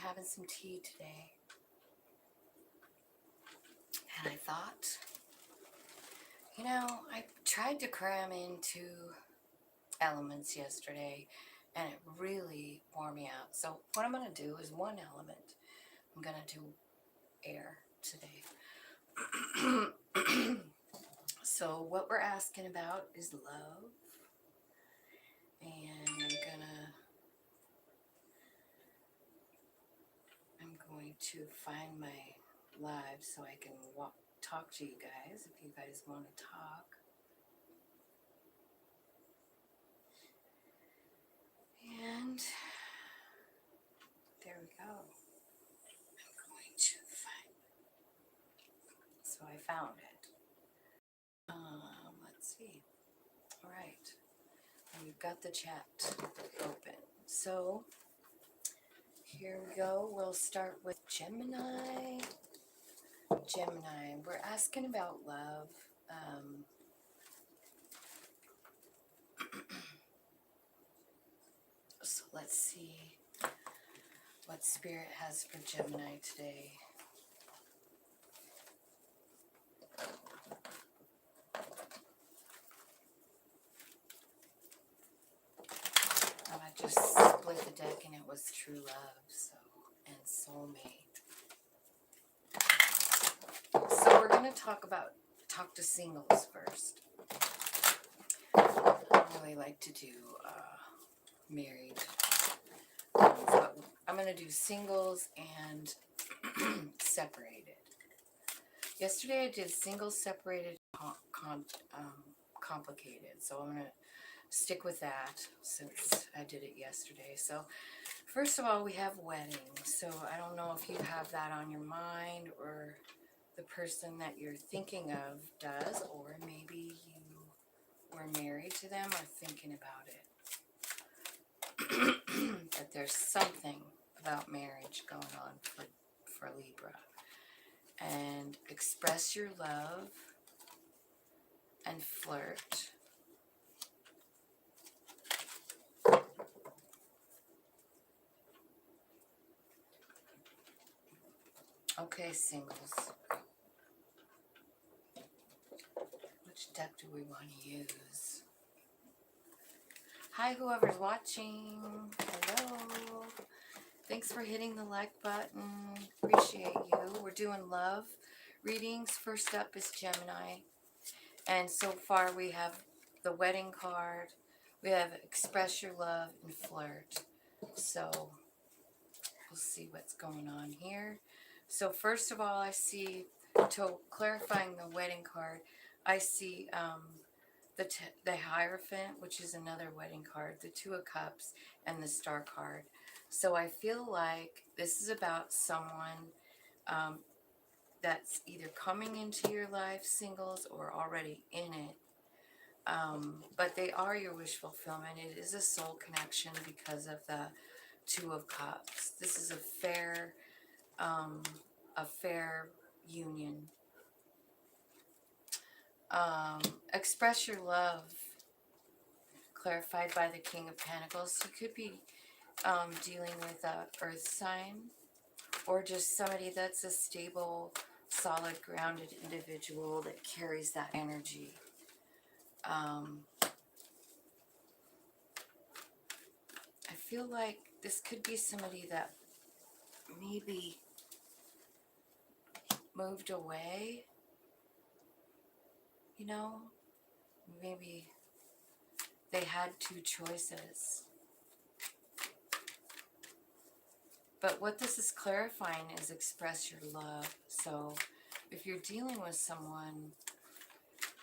having some tea today. And I thought, I tried to cram in 2 elements yesterday, and it really wore me out. So what I'm going to do is one element. I'm going to do air today. So what we're asking about is love. And I'm going to find my live so I can talk to you guys if you guys want to talk. And there we go. I'm going to find. So I found it. Let's see. All right. And we've got the chat open. So here we go. We'll start with Gemini. Gemini. We're asking about love. So let's see what Spirit has for Gemini today. I just split the deck and it was true love, and soulmate. So we're going to talk to singles first. I don't really like to do married, but I'm going to do singles and separated. Yesterday I did singles, separated, complicated, so I'm going to stick with that since I did it yesterday. So first of all, we have wedding. So I don't know if you have that on your mind, or the person that you're thinking of does, or maybe you were married to them or thinking about it. But there's something about marriage going on for Libra. And express your love and flirt. Okay, singles. Which deck do we want to use? Hi, whoever's watching. Hello. Thanks for hitting the like button. Appreciate you. We're doing love readings. First up is Gemini. And so far we have the wedding card. We have express your love and flirt. So we'll see what's going on here. So first of all, I see, to clarifying the wedding card, I see the Hierophant, which is another wedding card, the Two of Cups, and the Star card. So I feel like this is about someone that's either coming into your life, singles, or already in it. But they are your wish fulfillment. It is a soul connection because of the Two of Cups. This is a fair union. Express your love, clarified by the King of Pentacles. You could be dealing with a earth sign, or just somebody that's a stable, solid, grounded individual that carries that energy. I feel like this could be somebody that maybe moved away, maybe they had 2 choices. But what this is clarifying is express your love. So if you're dealing with someone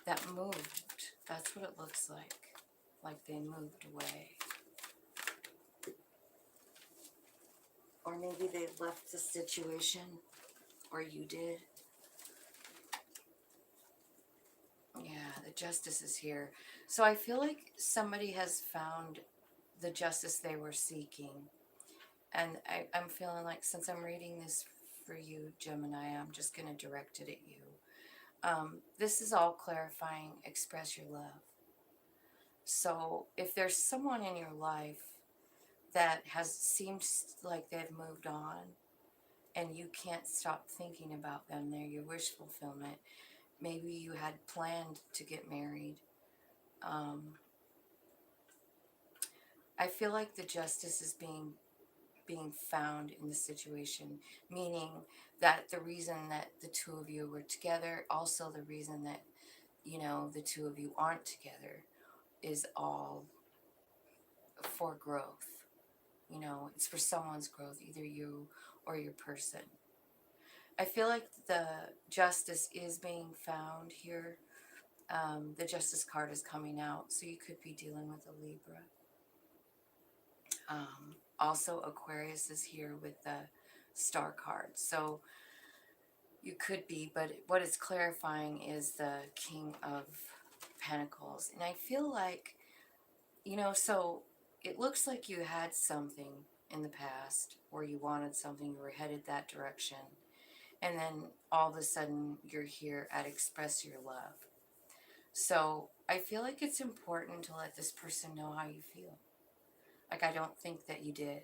that moved, that's what it looks like they moved away. Or maybe they left the situation, or you did. Yeah, the Justice is here. So I feel like somebody has found the justice they were seeking. And I'm feeling like, since I'm reading this for you, Gemini, I'm just going to direct it at you. This is all clarifying, express your love. So if there's someone in your life that seems like they've moved on, and you can't stop thinking about them. They're your wish fulfillment. Maybe you had planned to get married. Um, I feel like the justice is being found in the situation, meaning that the reason that the two of you were together, also the reason that, you know, the two of you aren't together, is all for growth. You know, it's for someone's growth, either you or your person. I feel like the justice is being found here. The justice card is coming out, so you could be dealing with a Libra. Also, Aquarius is here with the star card. So you could be, but what it's clarifying is the King of Pentacles. And I feel like, you know, so it looks like you had something in the past where you wanted something, you were headed that direction. And then all of a sudden you're here at Express Your Love. So I feel like it's important to let this person know how you feel. Like, I don't think that you did.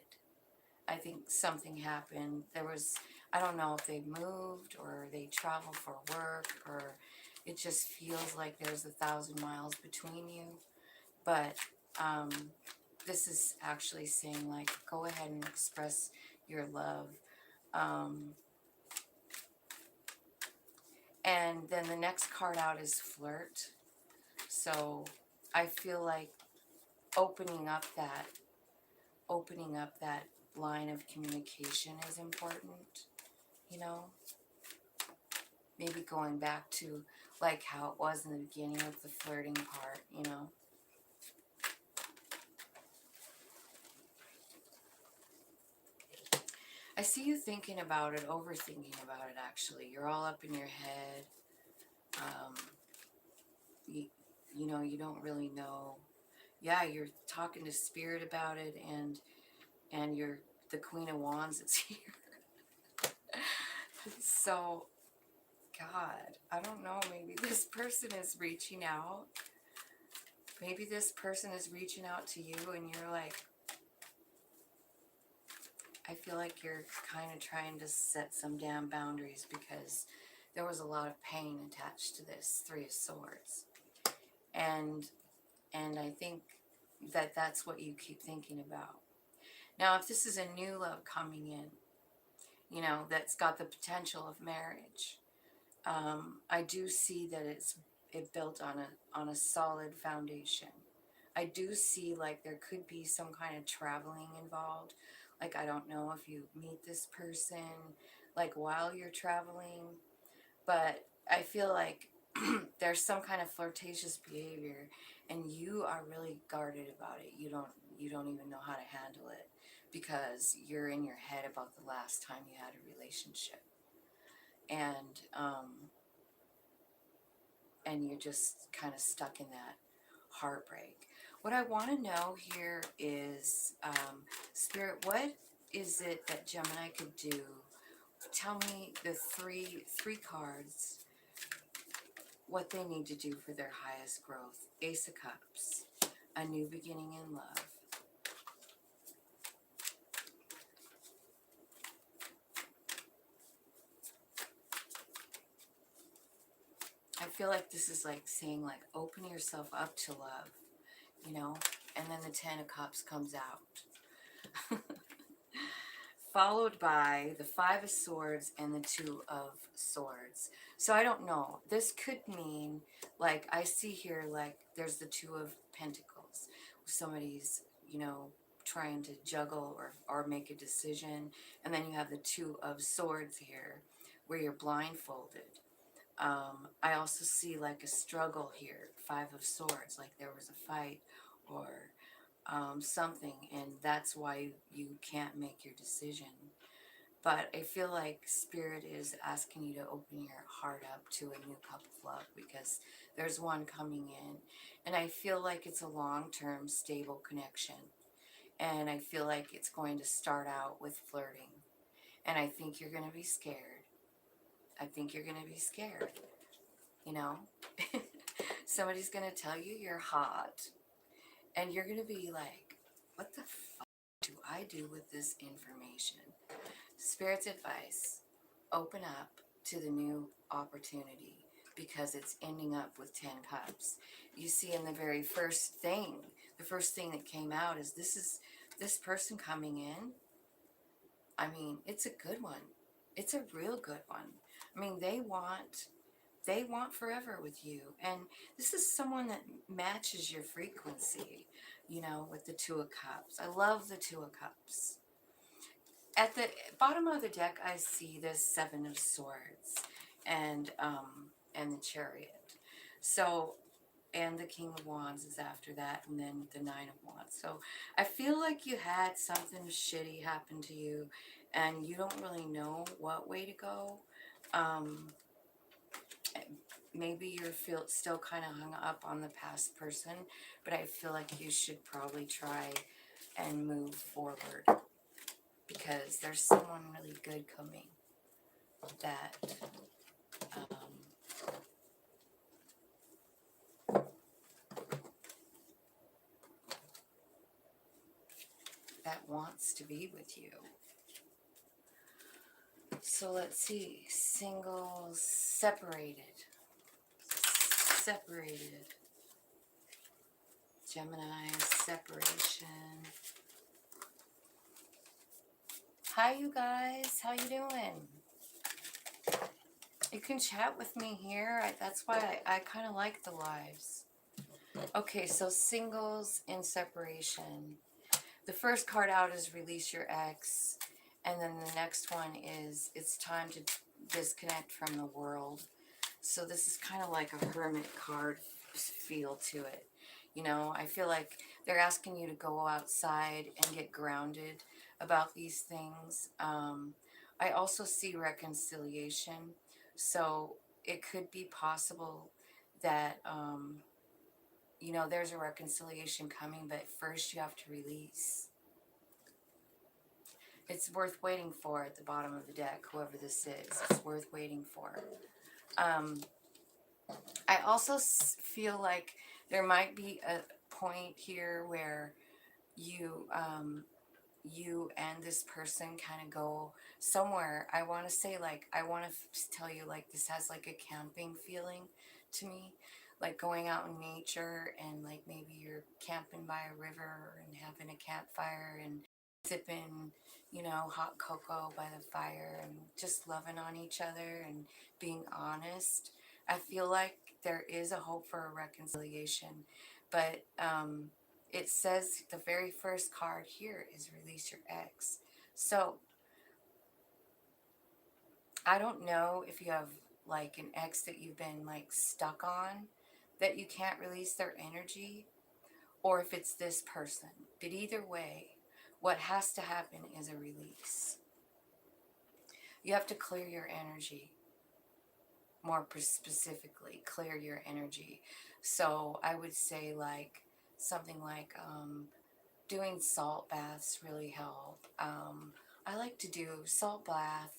I think something happened. There was, I don't know if they moved or they traveled for work, or it just feels like there's 1,000 miles between you. But this is actually saying, like, go ahead and express your love. And then the next card out is flirt. So I feel like opening up that line of communication is important, you know. Maybe going back to like how it was in the beginning with the flirting part, you know. I see you thinking about it, overthinking about it, actually. You're all up in your head. You know, you don't really know. Yeah, you're talking to Spirit about it, and you're the Queen of Wands is here. So, God, I don't know, maybe this person is reaching out. Maybe this person is reaching out to you, and you're like, I feel like you're kind of trying to set some damn boundaries, because there was a lot of pain attached to this Three of Swords. And I think that that's what you keep thinking about. Now, if this is a new love coming in, you know, that's got the potential of marriage, I do see that it built on a solid foundation. I do see like there could be some kind of traveling involved. Like, I don't know if you meet this person like while you're traveling, but I feel like there's some kind of flirtatious behavior, and you are really guarded about it. You don't even know how to handle it, because you're in your head about the last time you had a relationship, and you're just kind of stuck in that heartbreak. What I want to know here is, Spirit, what is it that Gemini could do? Tell me the three cards, what they need to do for their highest growth. Ace of Cups, a new beginning in love. I feel like this is like saying, like, open yourself up to love, you know? And then the Ten of Cups comes out. Followed by the Five of Swords and the Two of Swords. So I don't know. This could mean, like, I see here, like, there's the Two of Pentacles. Somebody's, you know, trying to juggle or make a decision. And then you have the Two of Swords here, where you're blindfolded. I also see, like, a struggle here. Five of Swords, like there was a fight or something, and that's why you can't make your decision. But I feel like Spirit is asking you to open your heart up to a new cup of love, because there's one coming in, and I feel like it's a long-term stable connection, and I feel like it's going to start out with flirting, and I think you're going to be scared. I think you're going to be scared, you know. Somebody's going to tell you you're hot, and you're going to be like, what the fuck? do I do with this information? Spirit's advice, open up to the new opportunity because it's ending up with 10 cups. You see, in the very first thing, the first thing that came out is this person coming in. I mean, it's a good one. It's a real good one. I mean, they want forever with you, and this is someone that matches your frequency, you know, with the Two of Cups. I love the Two of Cups. At the bottom of the deck, I see this Seven of Swords and the Chariot. So, and the King of Wands is after that, and then the Nine of Wands. So I feel like you had something shitty happen to you, and you don't really know what way to go. Maybe you're still kind of hung up on the past person, but I feel like you should probably try and move forward, because there's someone really good coming that that wants to be with you. So let's see. Singles, separated. Gemini, separation. Hi, you guys. How you doing? You can chat with me here. That's why I kind of like the lives. Okay, so singles in separation. The first card out is release your ex. And then the next one is it's time to disconnect from the world. So this is kind of like a hermit card feel to it. You know, I feel like they're asking you to go outside and get grounded about these things. I also see reconciliation. So it could be possible that, you know, there's a reconciliation coming, but first you have to release. It's worth waiting for at the bottom of the deck, whoever this is. It's worth waiting for. I also feel like there might be a point here where you you and this person kind of go somewhere. I want to say, like, I want to tell you, like, this has like a camping feeling to me, like going out in nature, and like maybe you're camping by a river and having a campfire and sipping, you know, hot cocoa by the fire and just loving on each other and being honest. I feel like there is a hope for a reconciliation, but it says the very first card here is release your ex. So I don't know if you have like an ex that you've been like stuck on, that you can't release their energy, or if it's this person. But either way, what has to happen is a release. You have to clear your energy. More specifically, clear your energy. So I would say like something like doing salt baths really help. I like to do salt bath.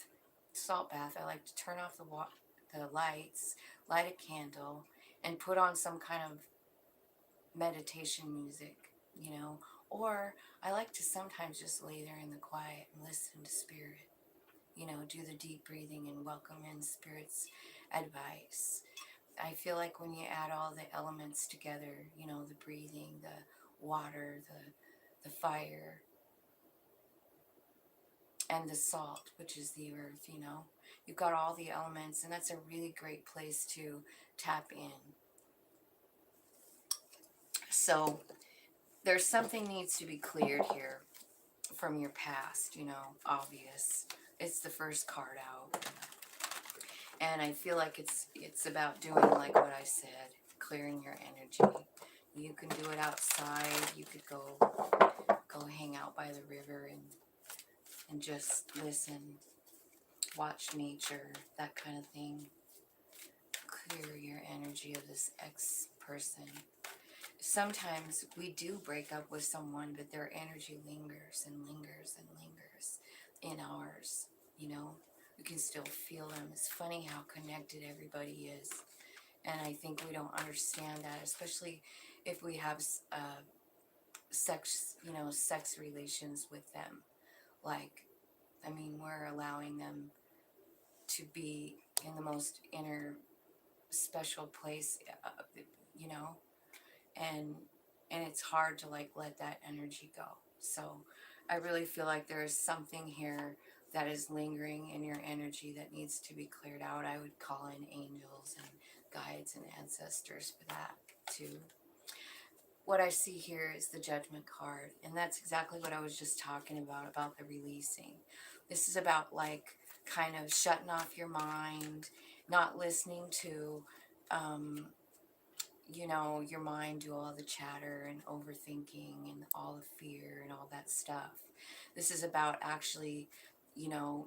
I like to turn off the lights, light a candle, and put on some kind of meditation music, you know. Or I like to sometimes just lay there in the quiet and listen to spirit. You know, do the deep breathing and welcome in spirit's advice. I feel like when you add all the elements together, you know, the breathing, the water, the fire, and the salt, which is the earth, you know, you've got all the elements, and that's a really great place to tap in. So there's something needs to be cleared here from your past, you know, obvious. It's the first card out. And I feel like it's about doing like what I said, clearing your energy. You can do it outside. You could go hang out by the river and just listen, watch nature, that kind of thing. Clear your energy of this ex-person. Sometimes we do break up with someone, but their energy lingers and lingers and lingers in ours, you know. We can still feel them. It's funny how connected everybody is. And I think we don't understand that, especially if we have sex, sex relations with them. Like, I mean, we're allowing them to be in the most inner special place, you know, and it's hard to like let that energy go. So I really feel like there is something here that is lingering in your energy that needs to be cleared out. I would call in angels and guides and ancestors for that too. What I see here is the Judgment card, and that's exactly what I was just talking about the releasing. This is about like kind of shutting off your mind, not listening to your mind do all the chatter and overthinking and all the fear and all that stuff. This is about actually,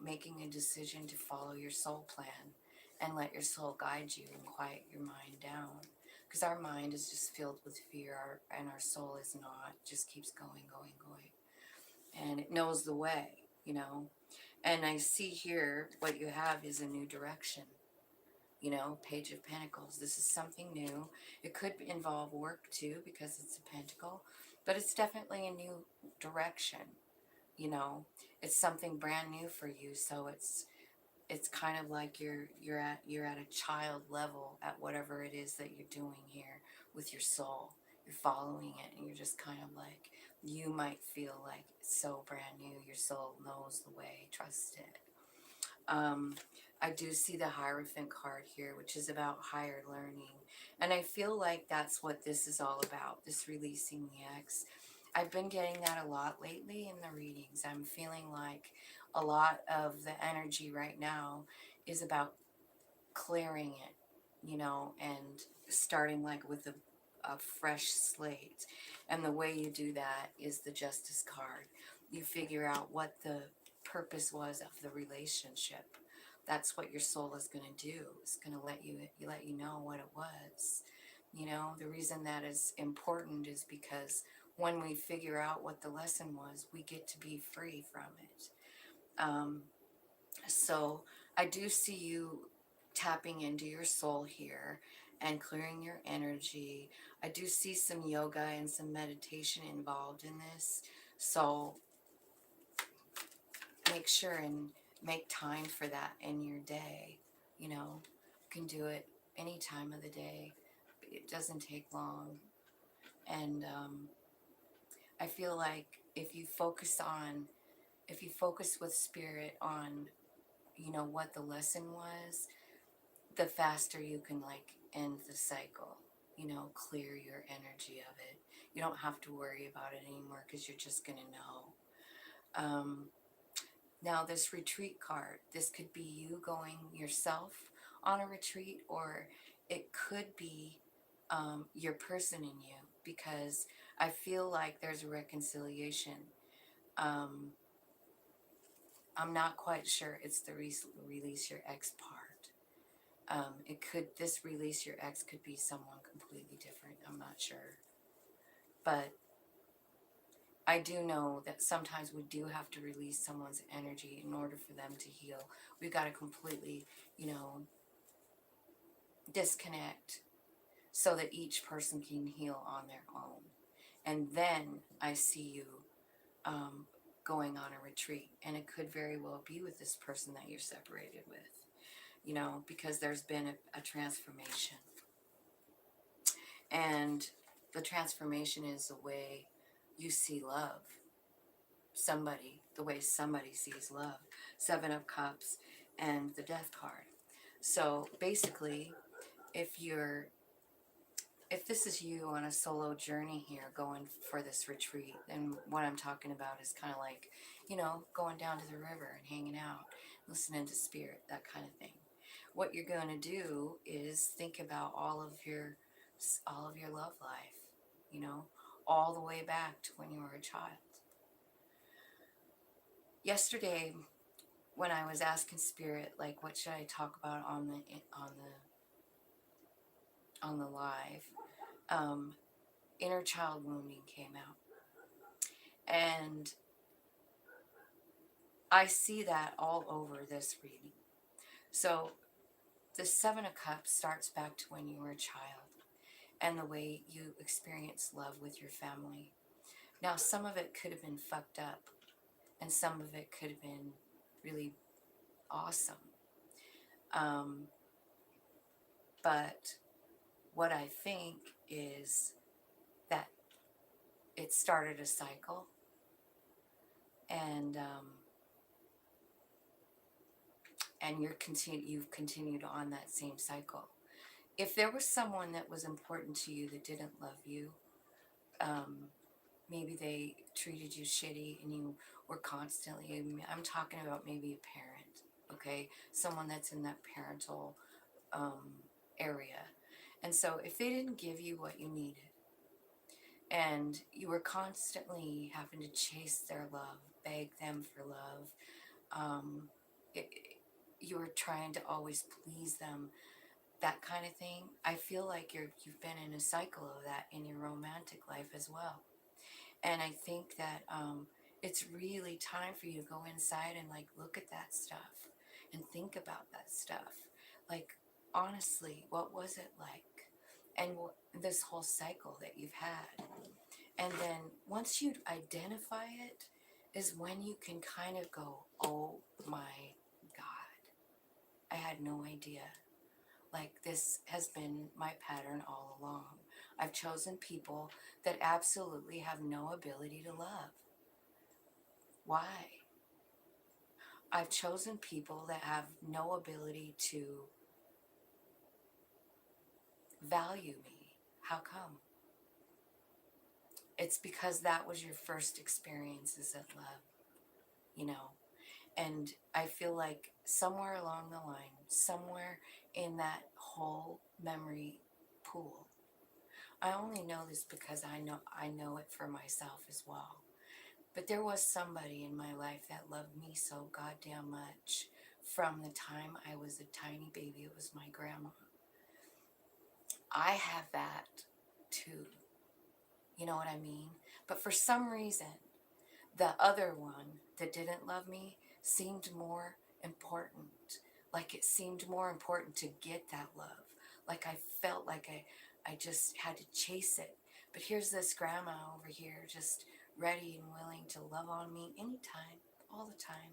making a decision to follow your soul plan and let your soul guide you and quiet your mind down. Because our mind is just filled with fear, and our soul is not, just keeps going, going, going. And it knows the way. And I see here what you have is a new direction. Page of Pentacles. This is something new. It could involve work too, because it's a pentacle, but it's definitely a new direction. It's something brand new for you. So it's kind of like you're at a child level at whatever it is that you're doing here with your soul. You're following it, and you're just kind of like, you might feel like it's so brand new. Your soul knows the way. Trust it. I do see the Hierophant card here, which is about higher learning. And I feel like that's what this is all about, this releasing the ex. I've been getting that a lot lately in the readings. I'm feeling like a lot of the energy right now is about clearing it, and starting like with a fresh slate. And the way you do that is the Justice card. You figure out what the purpose was of the relationship. That's what your soul is going to do. It's going to let you know what it was. The reason that is important is because when we figure out what the lesson was, we get to be free from it. So I do see you tapping into your soul here and clearing your energy. I do see some yoga and some meditation involved in this. So make sure and make time for that in your day. You can do it any time of the day. It doesn't take long. And I feel like if you focus with spirit on, what the lesson was, the faster you can like end the cycle, clear your energy of it. You don't have to worry about it anymore, because you're just going to know. Now this retreat card, this could be you going yourself on a retreat, or it could be your person in you, because I feel like there's a reconciliation. I'm not quite sure it's the release your ex part. This release your ex could be someone completely different. I'm not sure. But I do know that sometimes we do have to release someone's energy in order for them to heal. We've got to completely, disconnect so that each person can heal on their own. And then I see you going on a retreat. And it could very well be with this person that you're separated with, because there's been a transformation. And the transformation is the way you see love. The way somebody sees love. 7 of Cups and the Death card. So basically, if this is you on a solo journey here going for this retreat, then what I'm talking about is kind of like, going down to the river and hanging out, listening to spirit, that kind of thing. What you're going to do is think about all of your love life, all the way back to when you were a child. Yesterday, when I was asking spirit, like, what should I talk about on the live, inner child wounding came out. And I see that all over this reading. So the 7 of Cups starts back to when you were a child and the way you experience love with your family. Now, some of it could have been fucked up, and some of it could have been really awesome. But what I think is that it started a cycle, and you've continued on that same cycle. If there was someone that was important to you that didn't love you, maybe they treated you shitty and you were constantly, I'm talking about maybe a parent, okay? Someone that's in that parental area. And so if they didn't give you what you needed and you were constantly having to chase their love, beg them for love, it, you were trying to always please them, that kind of thing, I feel like you've been in a cycle of that in your romantic life as well. And I think that it's really time for you to go inside and like look at that stuff and think about that stuff. Like, honestly, what was it like? And this whole cycle that you've had. And then once you identify it, is when you can kind of go, oh my God, I had no idea. Like, this has been my pattern all along. I've chosen people that absolutely have no ability to love. Why? I've chosen people that have no ability to value me. How come? It's because that was your first experiences of love, you know? And I feel like somewhere along the line, somewhere in that whole memory pool, I only know this because I know it for myself as well. But there was somebody in my life that loved me so goddamn much from the time I was a tiny baby. It was my grandma. I have that too. You know what I mean? But for some reason, the other one that didn't love me seemed more important. Like, it seemed more important to get that love. Like, I felt like I just had to chase it. But here's this grandma over here just ready and willing to love on me anytime, all the time.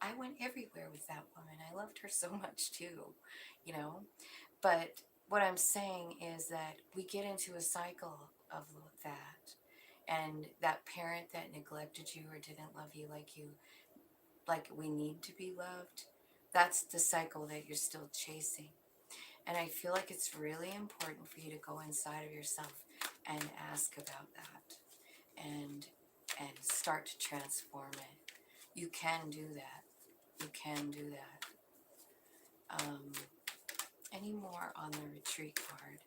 I went everywhere with that woman. I loved her so much too, you know? But what I'm saying is that we get into a cycle of that. And that parent that neglected you or didn't love you like we need to be loved, that's the cycle that you're still chasing. And I feel like it's really important for you to go inside of yourself and ask about that and start to transform it. You can do that. You can do that. Any more on the retreat card?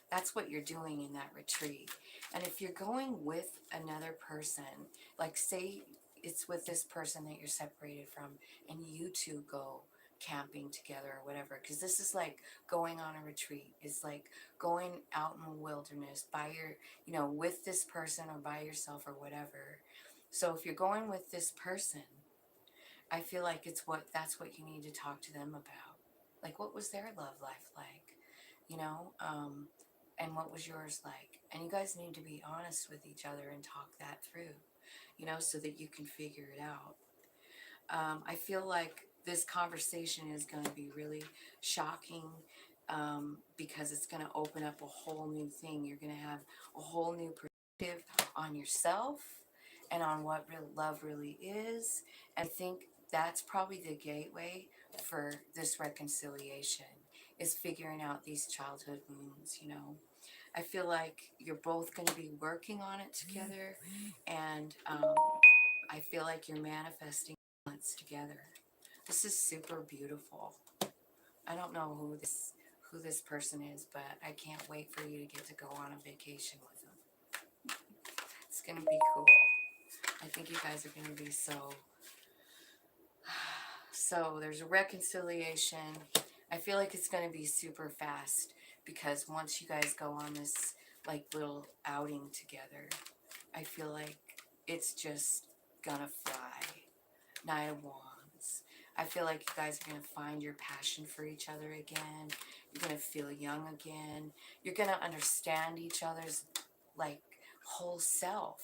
That's what you're doing in that retreat. And if you're going with another person, like say it's with this person that you're separated from and you two go camping together or whatever, because this is like going on a retreat. It's like going out in the wilderness by with this person or by yourself or whatever. So if you're going with this person, I feel like that's what you need to talk to them about. Like, what was their love life like? You know, and what was yours like? And you guys need to be honest with each other and talk that through, so that you can figure it out. I feel like this conversation is going to be really shocking because it's going to open up a whole new thing. You're going to have a whole new perspective on yourself and on what love really is. And I think that's probably the gateway for this reconciliation, is figuring out these childhood wounds. I feel like you're both going to be working on it together, and I feel like you're manifesting balance together. This is super beautiful. I don't know who this person is, but I can't wait for you to get to go on a vacation with them. It's going to be cool. I think you guys are going to be so there's a reconciliation. I feel like it's going to be super fast because once you guys go on this like little outing together, I feel like it's just gonna fly. Nine of Wands. I feel like you guys are gonna find your passion for each other again. You're gonna feel young again. You're gonna understand each other's like whole self.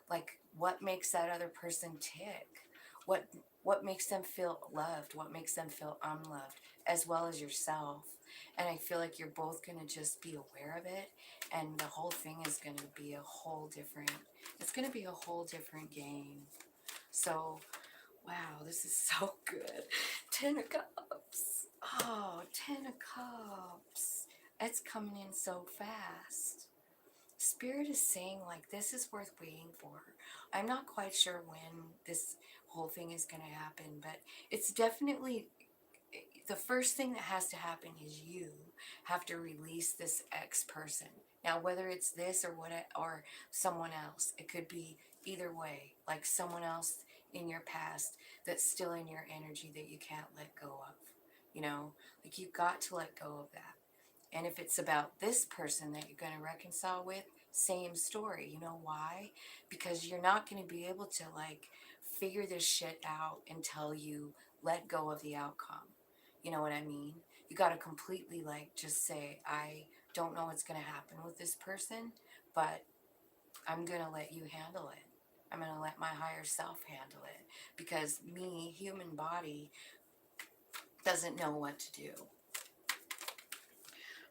Like, what makes that other person tick? What makes them feel loved? What makes them feel unloved, as well as yourself? And I feel like you're both going to just be aware of it, and the whole thing is going to be a whole different, it's going to be a whole different game. So, wow, this is so good. 10 of Cups. Oh, 10 of Cups. It's coming in so fast. Spirit is saying, like, this is worth waiting for. I'm not quite sure when this whole thing is going to happen, but it's definitely, the first thing that has to happen is you have to release this ex person. Now, whether it's this or what, or someone else, it could be either way, like someone else in your past that's still in your energy that you can't let go of. You know, like, you've got to let go of that. And if it's about this person that you're going to reconcile with, same story. You know why? Because you're not going to be able to, like, figure this shit out until you let go of the outcome. You know what I mean? You got to completely, like, just say, I don't know what's going to happen with this person, but I'm going to let you handle it. I'm going to let my higher self handle it. Because me, human body, doesn't know what to do.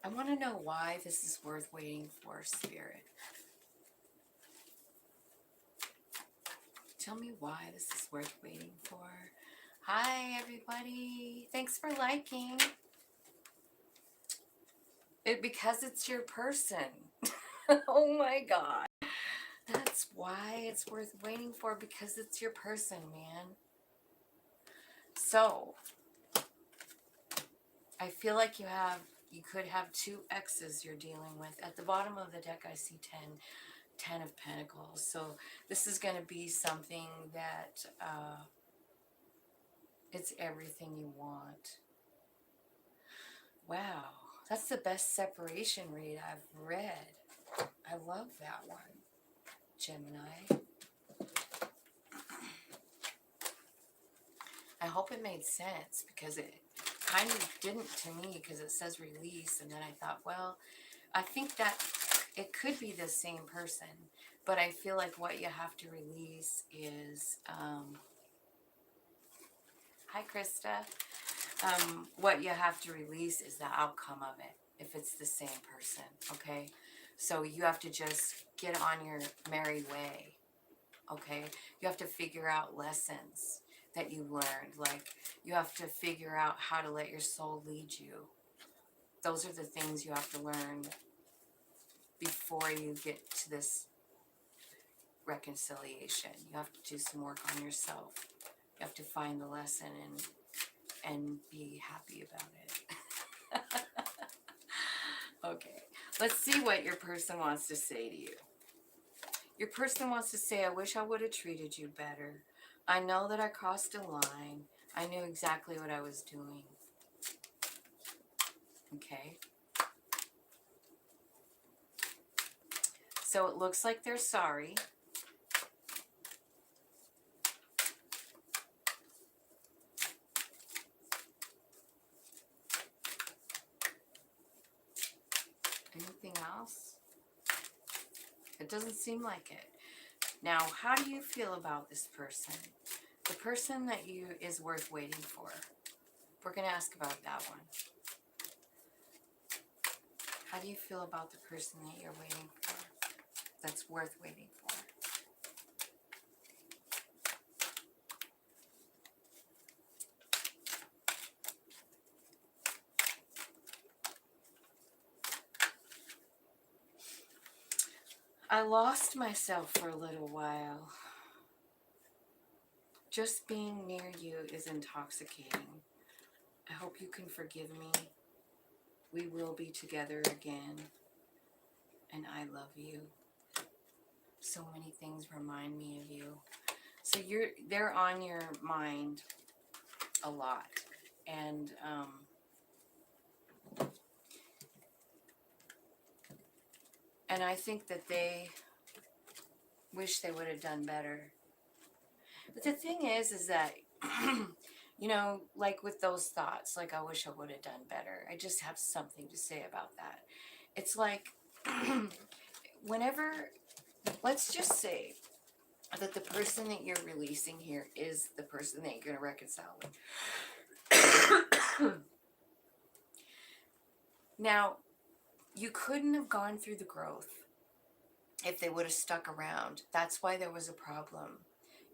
I want to know why this is worth waiting for, Spirit. Tell me why this is worth waiting for. Hi, everybody. Thanks for liking. Because it's your person. Oh my God. That's why it's worth waiting for, because it's your person, man. So, I feel like you could have two exes you're dealing with. At the bottom of the deck, I see 10 of Pentacles. So this is going to be something that it's everything you want. Wow, that's the best separation read I've read. I love that one, Gemini. I hope it made sense, because it kind of didn't to me, because it says release, and then I thought, well, I think that it could be the same person, but I feel like what you have to release is, hi Krista, what you have to release is the outcome of it, if it's the same person, okay? So you have to just get on your merry way, okay? You have to figure out lessons that you learned, like you have to figure out how to let your soul lead you. Those are the things you have to learn before you get to this reconciliation. You have to do some work on yourself. You have to find the lesson and be happy about it. Okay, let's see what your person wants to say to you. Your person wants to say, I wish I would have treated you better. I know that I crossed a line. I knew exactly what I was doing. Okay. So it looks like they're sorry. Anything else? It doesn't seem like it. Now, how do you feel about this person? The person that is worth waiting for. We're going to ask about that one. How do you feel about the person that you're waiting for? That's worth waiting for. I lost myself for a little while. Just being near you is intoxicating. I hope you can forgive me. We will be together again. And I love you. So many things remind me of you. So they're on your mind a lot. And I think that they wish they would have done better. But the thing is that, you know, like with those thoughts, like I wish I would have done better. I just have something to say about that. It's like, whenever, let's just say, that the person that you're releasing here is the person that you're going to reconcile with. Now, you couldn't have gone through the growth if they would have stuck around. That's why there was a problem.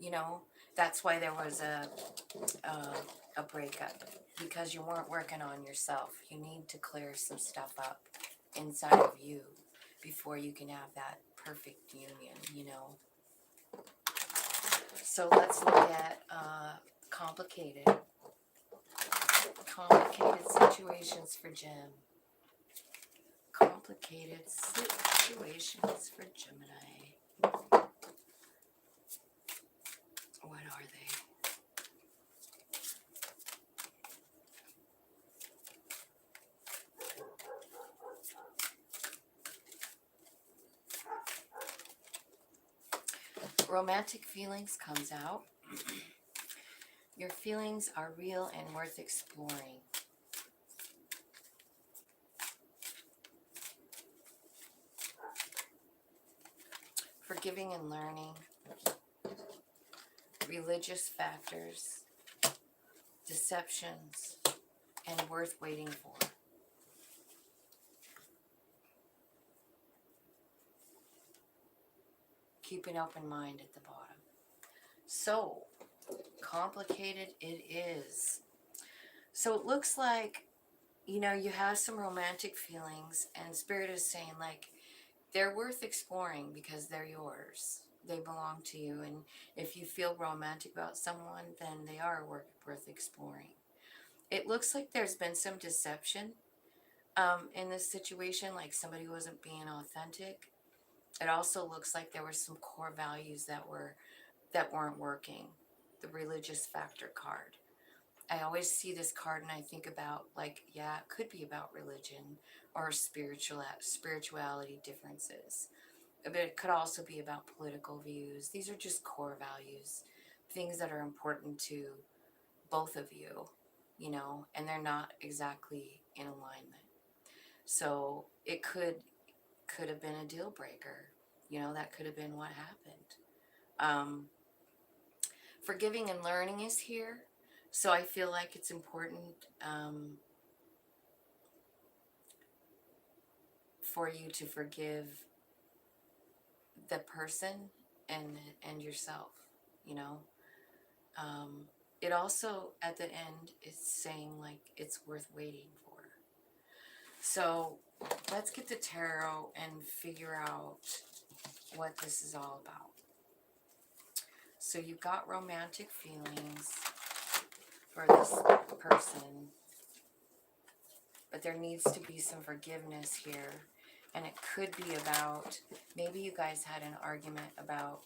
You know, that's why there was a breakup, because you weren't working on yourself. You need to clear some stuff up inside of you before you can have that perfect union, you know. So let's look at complicated situations for Gem. Complicated situations for Gemini. What are they? Romantic feelings comes out. Your feelings are real and worth exploring. Forgiving and learning. Religious factors. Deceptions. And worth waiting for. Keep an open mind at the bottom. So, complicated it is. So it looks like, you know, you have some romantic feelings, and Spirit is saying, like, they're worth exploring because they're yours. They belong to you, and if you feel romantic about someone, then they are worth exploring. It looks like there's been some deception in this situation, like somebody wasn't being authentic. It also looks like there were some core values that weren't working. The religious factor card. I always see this card and I think about, like, yeah, it could be about religion or spirituality differences. But it could also be about political views. These are just core values, things that are important to both of you, you know, and they're not exactly in alignment. So it could have been a deal breaker. You know, that could have been what happened. Forgiving and learning is here. So I feel like it's important for you to forgive the person and yourself, you know. It also, at the end, is saying, like, it's worth waiting for. So let's get the tarot and figure out what this is all about. So you've got romantic feelings for this person, but there needs to be some forgiveness here. And it could be about, maybe you guys had an argument about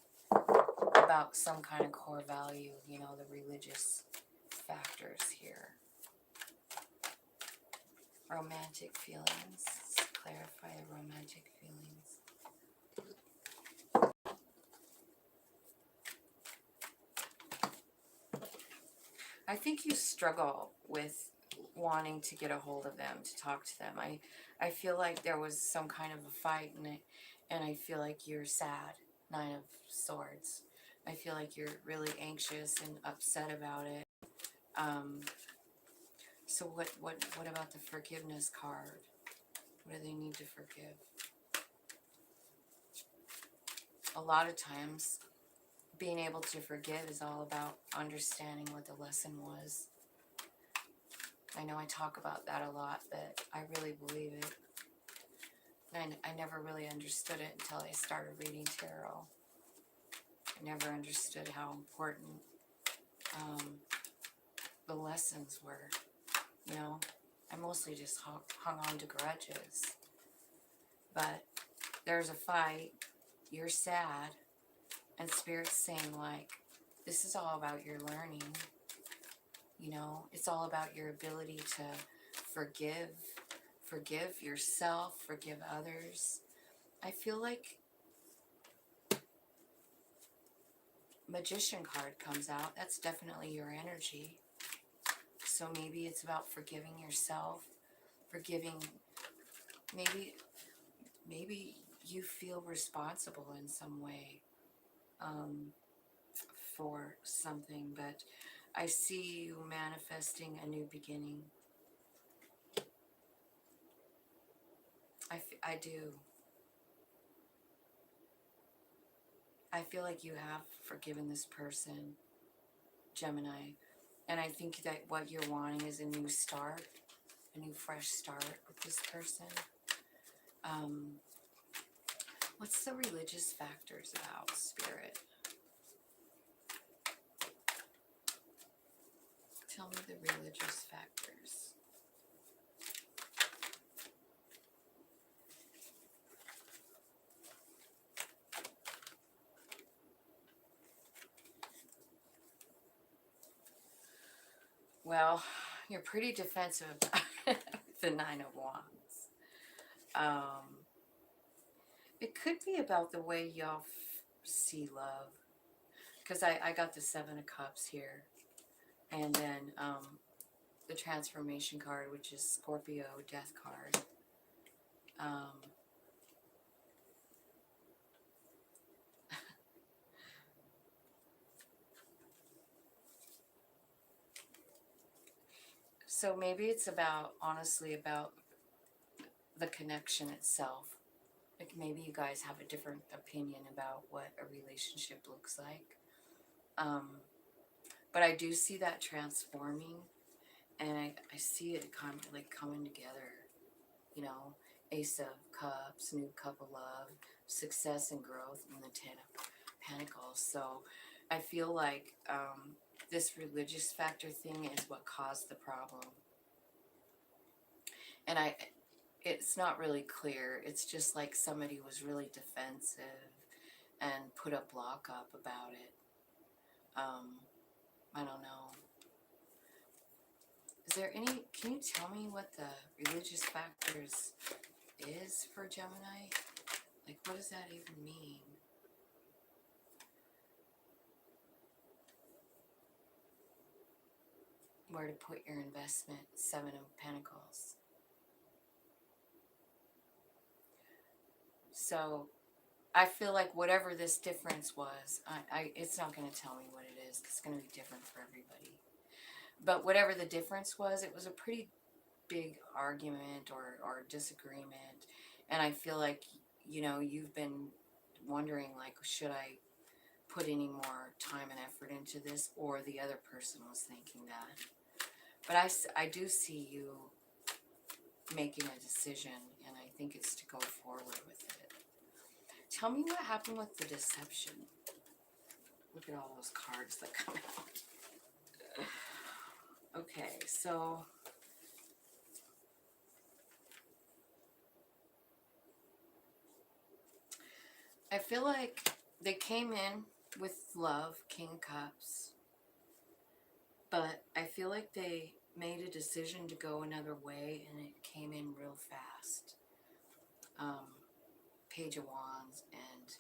some kind of core value, you know, the religious factors here. Romantic feelings. Let's clarify the romantic feelings. I think you struggle with wanting to get a hold of them, to talk to them. I feel like there was some kind of a fight in it, and I feel like you're sad. 9 of Swords. I feel like you're really anxious and upset about it. So what about the forgiveness card? What do they need to forgive? A lot of times, being able to forgive is all about understanding what the lesson was. I know I talk about that a lot, but I really believe it. And I never really understood it until I started reading tarot. I never understood how important the lessons were. You know, I mostly just hung on to grudges. But there's a fight, you're sad, and Spirit's saying, like, this is all about your learning. You know, it's all about your ability to forgive yourself, forgive others. I feel like Magician card comes out. That's definitely your energy. So maybe it's about forgiving yourself, forgiving, maybe you feel responsible in some way. for something, but I see you manifesting a new beginning. I do. I feel like you have forgiven this person, Gemini, and I think that what you're wanting is a new start, a new fresh start with this person. What's the religious factors about, Spirit? Tell me the religious factors. Well, you're pretty defensive about the Nine of Wands. It could be about the way y'all see love. Because I got the Seven of Cups here. And then the transformation card, which is Scorpio, death card. So maybe it's about, honestly, about the connection itself. Like maybe you guys have a different opinion about what a relationship looks like. But I do see that transforming, and I see it kind of like coming together. You know, Ace of Cups, new cup of love, success and growth, and the Ten of Pentacles. So I feel like this religious factor thing is what caused the problem. And it's not really clear. It's just like somebody was really defensive and put a block up about it. I don't know. Is there any, can you tell me what the religious factors is for Gemini? Like, what does that even mean? Where to put your investment? Seven of Pentacles. So I feel like whatever this difference was, it's not going to tell me what it is. It's going to be different for everybody. But whatever the difference was, it was a pretty big argument or disagreement. And I feel like, you know, you've been wondering, like, should I put any more time and effort into this? Or the other person was thinking that. But I do see you making a decision, and I think it's to go forward with it. Tell me what happened with the deception. Look at all those cards that come out. Okay, so I feel like they came in with love, King of Cups, but I feel like they made a decision to go another way, and it came in real fast. Page of Wands and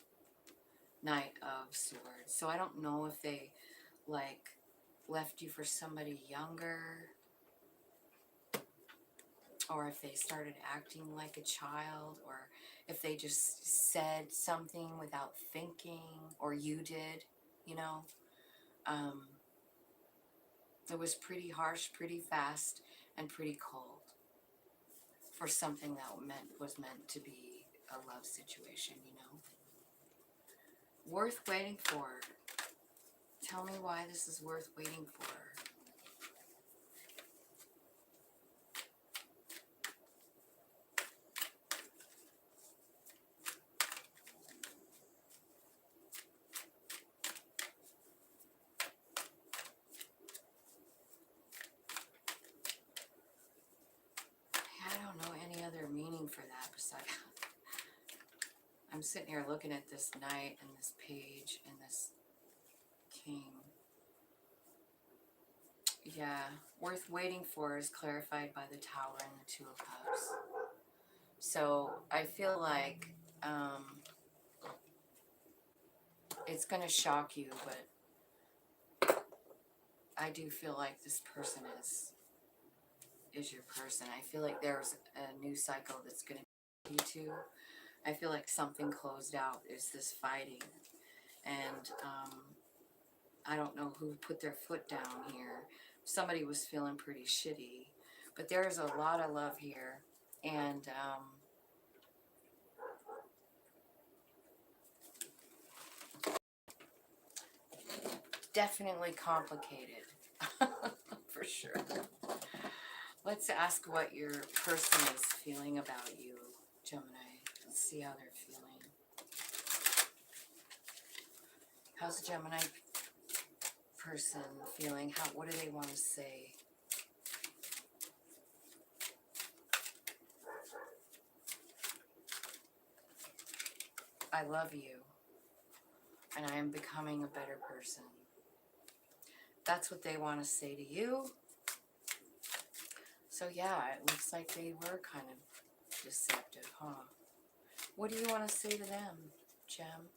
Knight of Swords. So I don't know if they like left you for somebody younger, or if they started acting like a child, or if they just said something without thinking, or you did, you know. It was pretty harsh, pretty fast, and pretty cold for something that was meant to be a love situation, you know. Worth waiting for. Tell me why this is worth waiting for. I don't know any other meaning for that besides... I'm sitting here looking at this knight and this page and this king. Yeah, worth waiting for is clarified by the Tower and the Two of Cups. So I feel like it's going to shock you, but I do feel like this person is your person. I feel like there's a new cycle that's going to be you two. I feel like something closed out. Is this fighting, And I don't know who put their foot down here. Somebody was feeling pretty shitty. But there's a lot of love here. And definitely complicated. For sure. Let's ask what your person is feeling about you, Gemini. Let's see how they're feeling. How's the Gemini person feeling? What do they want to say? I love you, and I am becoming a better person. That's what they want to say to you. So yeah, it looks like they were kind of deceptive, huh? What do you want to say to them, Gem?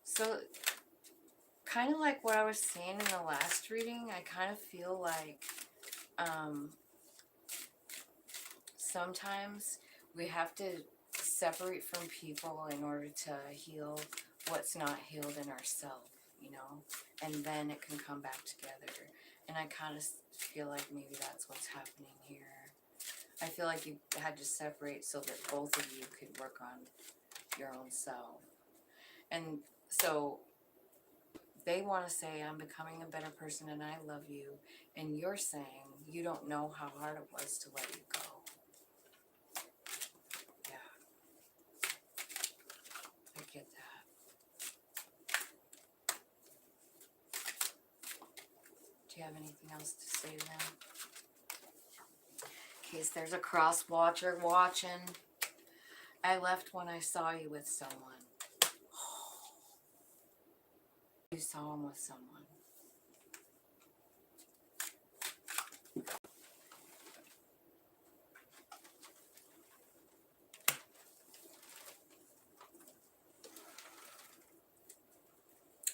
So, kind of like what I was saying in the last reading, I kind of feel like sometimes we have to separate from people in order to heal what's not healed in ourselves, you know, and then it can come back together. And I kind of feel like maybe that's what's happening here. I feel like you had to separate so that both of you could work on your own self. And so they want to say, I'm becoming a better person and I love you. And you're saying you don't know how hard it was to let you go. I get that. Do you have anything else to say to them? In case there's a cross watcher watching. I left when I saw you with someone. You saw him with someone.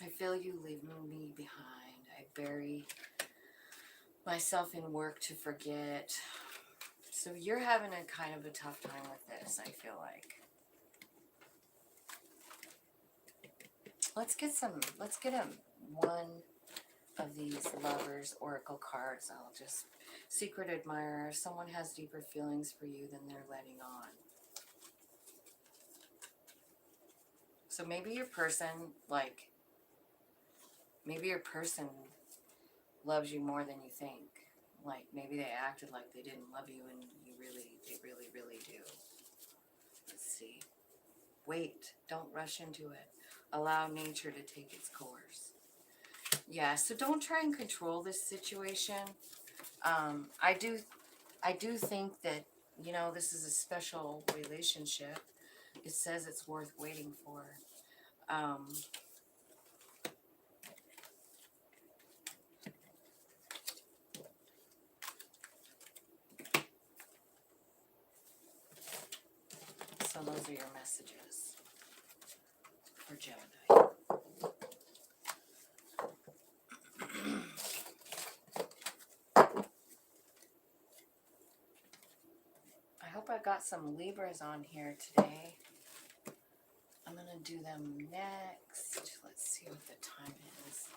I feel you leaving me behind. I bury myself in work to forget. So you're having a kind of a tough time with this, I feel like. Let's get one of these lovers oracle cards. I'll just secret admirer. Someone has deeper feelings for you than they're letting on. So maybe your person, loves you more than you think. Like maybe they acted like they didn't love you and they really do. Let's see. Wait, don't rush into it. Allow nature to take its course. Yeah, so don't try and control this situation. I do think that, you know, this is a special relationship. It says it's worth waiting for. So those are your messages for Gemini. I hope I got some Libras on here today. I'm going to do them next. Let's see what the time is.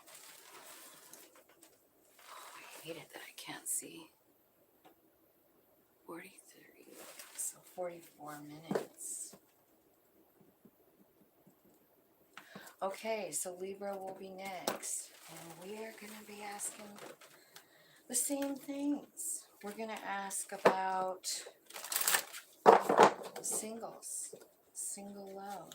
Oh, I hate it that I can't see. 43, so 44 minutes. Okay, so Libra will be next. And we are going to be asking the same things. We're going to ask about singles, single love.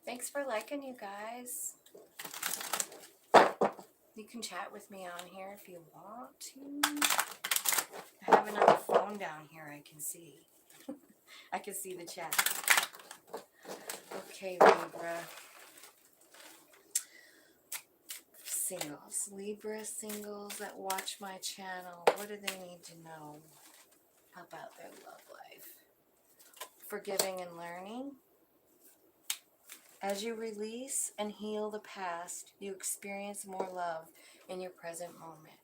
Thanks for liking, you guys. You can chat with me on here if you want to. I have another phone down here I can see. I can see the chat. Okay, Libra. Singles. Libra singles that watch my channel. What do they need to know about their love life? Forgiving and learning. As you release and heal the past, you experience more love in your present moment.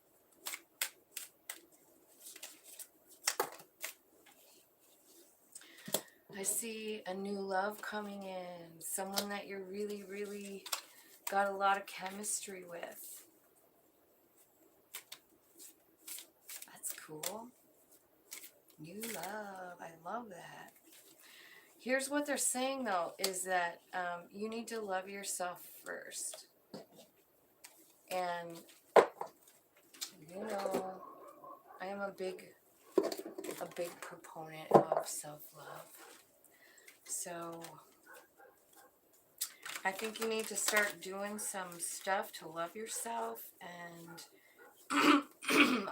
I see a new love coming in. Someone that you're really, really got a lot of chemistry with. That's cool. New love. I love that. Here's what they're saying, though, is that you need to love yourself first. And, you know, I am a big proponent of self-love. So I think you need to start doing some stuff to love yourself and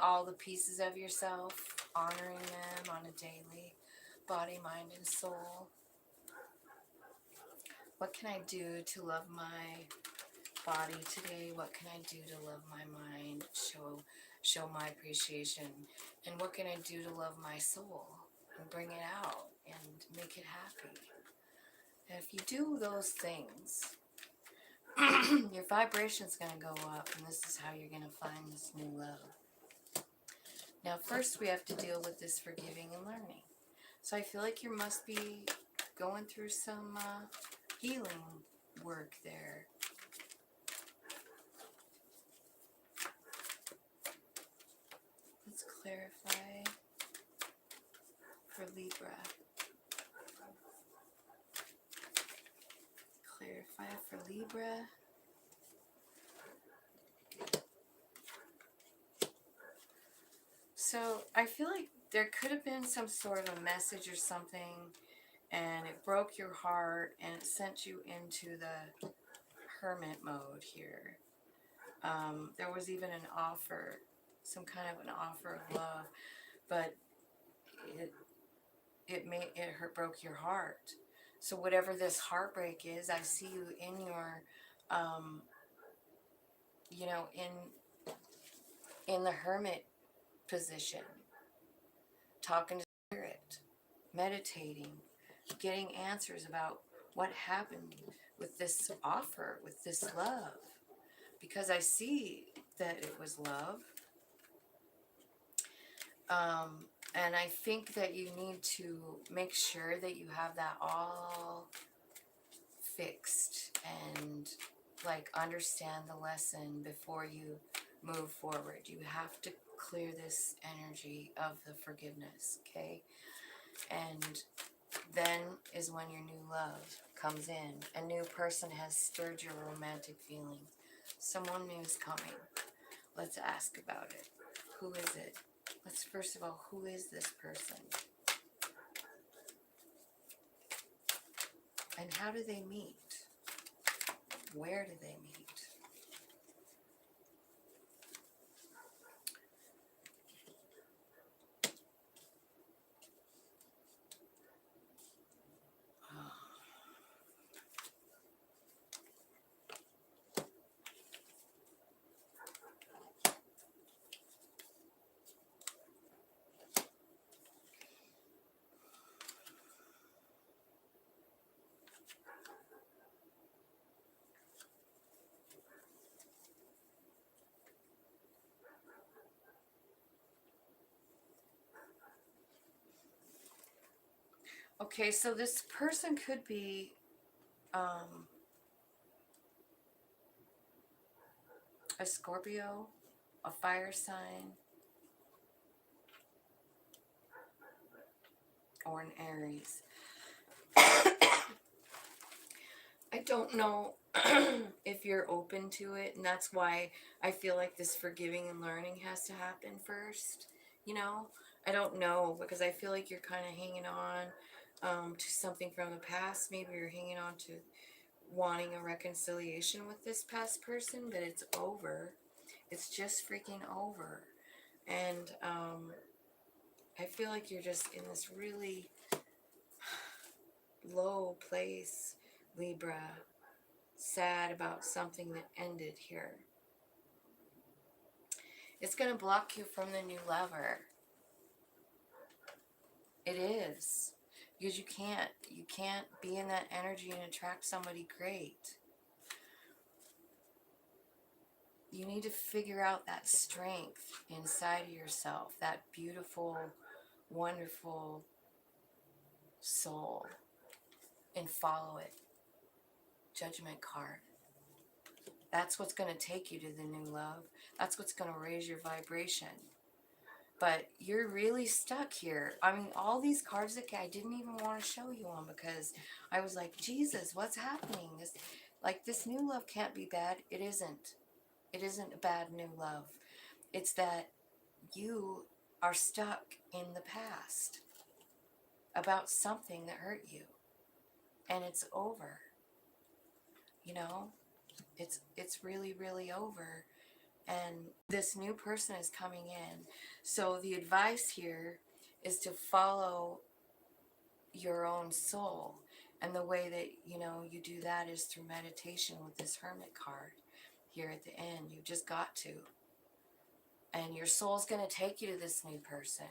all the pieces of yourself, honoring them on a daily, body, mind, and soul. What can I do to love my body today? What can I do to love my mind? Show my appreciation. And what can I do to love my soul and bring it out and make it happy? And if you do those things, your vibration's going to go up, and this is how you're going to find this new love. Now, first we have to deal with this forgiving and learning. So I feel like you must be going through some healing work there. Let's clarify for Libra. Clarify for Libra. So I feel like there could have been some sort of a message or something, and it broke your heart, and it sent you into the hermit mode here. There was even an offer, some kind of an offer of love, but it broke your heart. So whatever this heartbreak is, I see you in your, you know, in the hermit position, talking to spirit, meditating, getting answers about what happened with this offer, with this love, because I see that it was love. And I think that you need to make sure that you have that all fixed and like understand the lesson before you move forward. You have to clear this energy of the forgiveness, okay? And then is when your new love comes in. A new person has stirred your romantic feelings. Someone new is coming. Let's ask about it. Who is it? Let's first of all, who is this person? And how do they meet? Where do they meet? Okay, so this person could be a Scorpio, a fire sign, or an Aries. I don't know if you're open to it, and that's why I feel like this forgiving and learning has to happen first. You know, I don't know, because I feel like you're kind of hanging on to something from the past. Maybe you're hanging on to wanting a reconciliation with this past person, but it's over. It's just freaking over. And I feel like you're just in this really low place, Libra, sad about something that ended here. It's going to block you from the new lover. It is. Because you can't be in that energy and attract somebody great. You need to figure out that strength inside of yourself, that beautiful, wonderful soul and follow it. Judgment card. That's what's going to take you to the new love. That's what's going to raise your vibration. But you're really stuck here. I mean, all these cards that I didn't even want to show you on because I was like, Jesus, what's happening? This new love can't be bad. It isn't. It isn't a bad new love. It's that you are stuck in the past about something that hurt you. And it's over. You know? It's really, really over. And this new person is coming in. So the advice here is to follow your own soul. And the way that, you do that is through meditation with this Hermit card here at the end. You've just got to. And your soul's going to take you to this new person.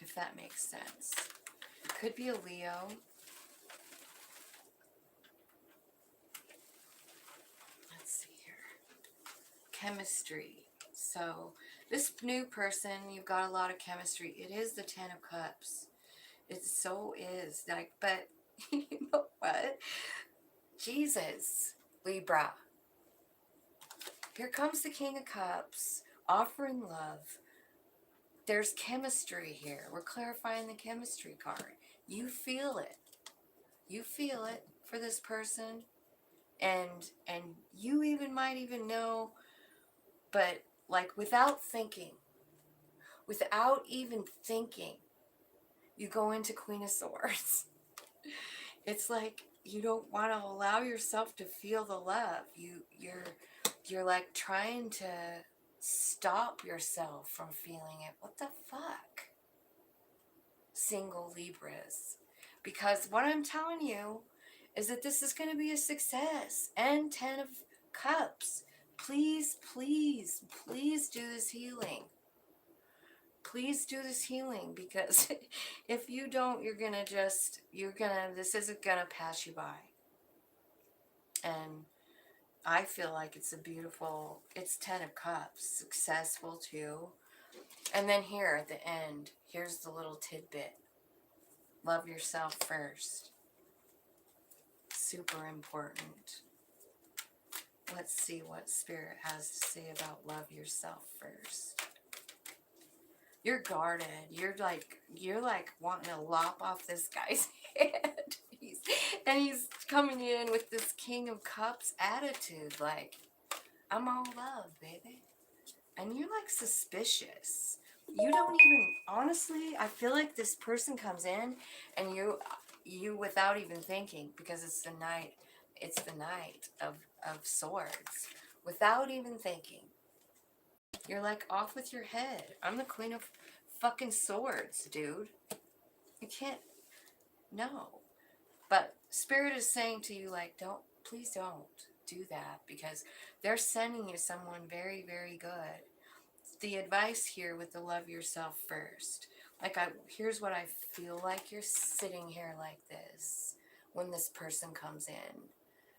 If that makes sense. It could be a Leo. Let's see here. Chemistry. So this new person, you've got a lot of chemistry. It is the Ten of Cups. It so is. But you know what? Jesus, Libra. Here comes the King of Cups, offering love. There's chemistry here. We're clarifying the chemistry card. You feel it. You feel it for this person. And you might even know, but without even thinking, you go into Queen of Swords. It's like you don't want to allow yourself to feel the love. You're like trying to stop yourself from feeling it. What the fuck? Single Libras. Because what I'm telling you is that this is going to be a success. And 10 of Cups. Please, please, please do this healing. Please do this healing, because if you don't, this isn't going to pass you by. And I feel like it's it's 10 of Cups, successful too. And then here at the end, here's the little tidbit. Love yourself first. Super important. Let's see what Spirit has to say about love yourself first. You're guarded. You're like wanting to lop off this guy's head. He's coming in with this King of Cups attitude, like, I'm all love, baby. And you're like suspicious. You don't even, honestly, I feel like this person comes in and you without even thinking, because it's the Knight of Swords. Without even thinking. You're like off with your head. I'm the Queen of fucking Swords, dude. You can't, no. But Spirit is saying to you, like, please don't do that, because they're sending you someone very, very good. The advice here with the love yourself first. Here's what I feel like. You're sitting here like this when this person comes in.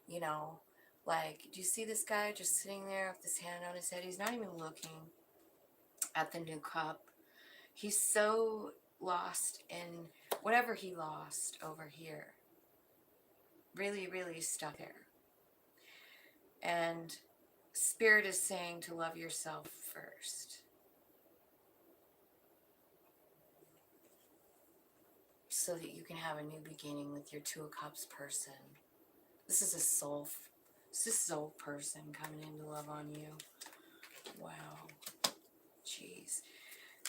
You know, do you see this guy just sitting there with his hand on his head? He's not even looking at the new cup. He's so lost in whatever he lost over here. Really, really stuck there. And Spirit is saying to love yourself first. So that you can have a new beginning with your Two of Cups person. This is a soul person coming in to love on you. Wow. Jeez.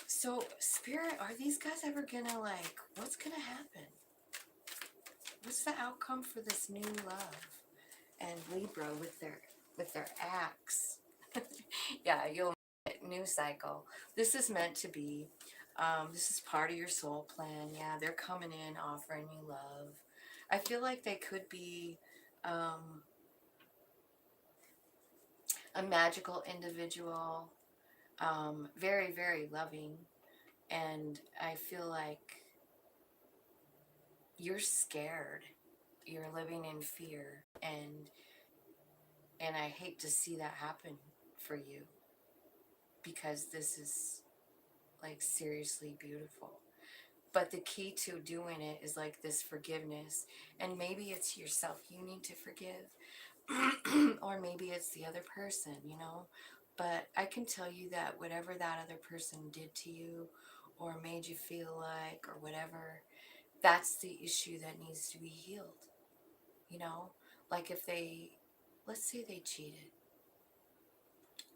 So, Spirit, are these guys ever gonna, what's gonna happen? What's the outcome for this new love? And Libra with their axe. Yeah, you'll new cycle. This is meant to be. This is part of your soul plan. Yeah, they're coming in offering you love. I feel like they could be a magical individual, very, very loving, and I feel like you're scared. You're living in fear, and I hate to see that happen for you. because this is like seriously beautiful. But the key to doing it is like this forgiveness. And maybe it's yourself you need to forgive. Or maybe it's the other person, you know. But I can tell you that whatever that other person did to you or made you feel like or whatever, that's the issue that needs to be healed. You know, like if they, let's say they cheated,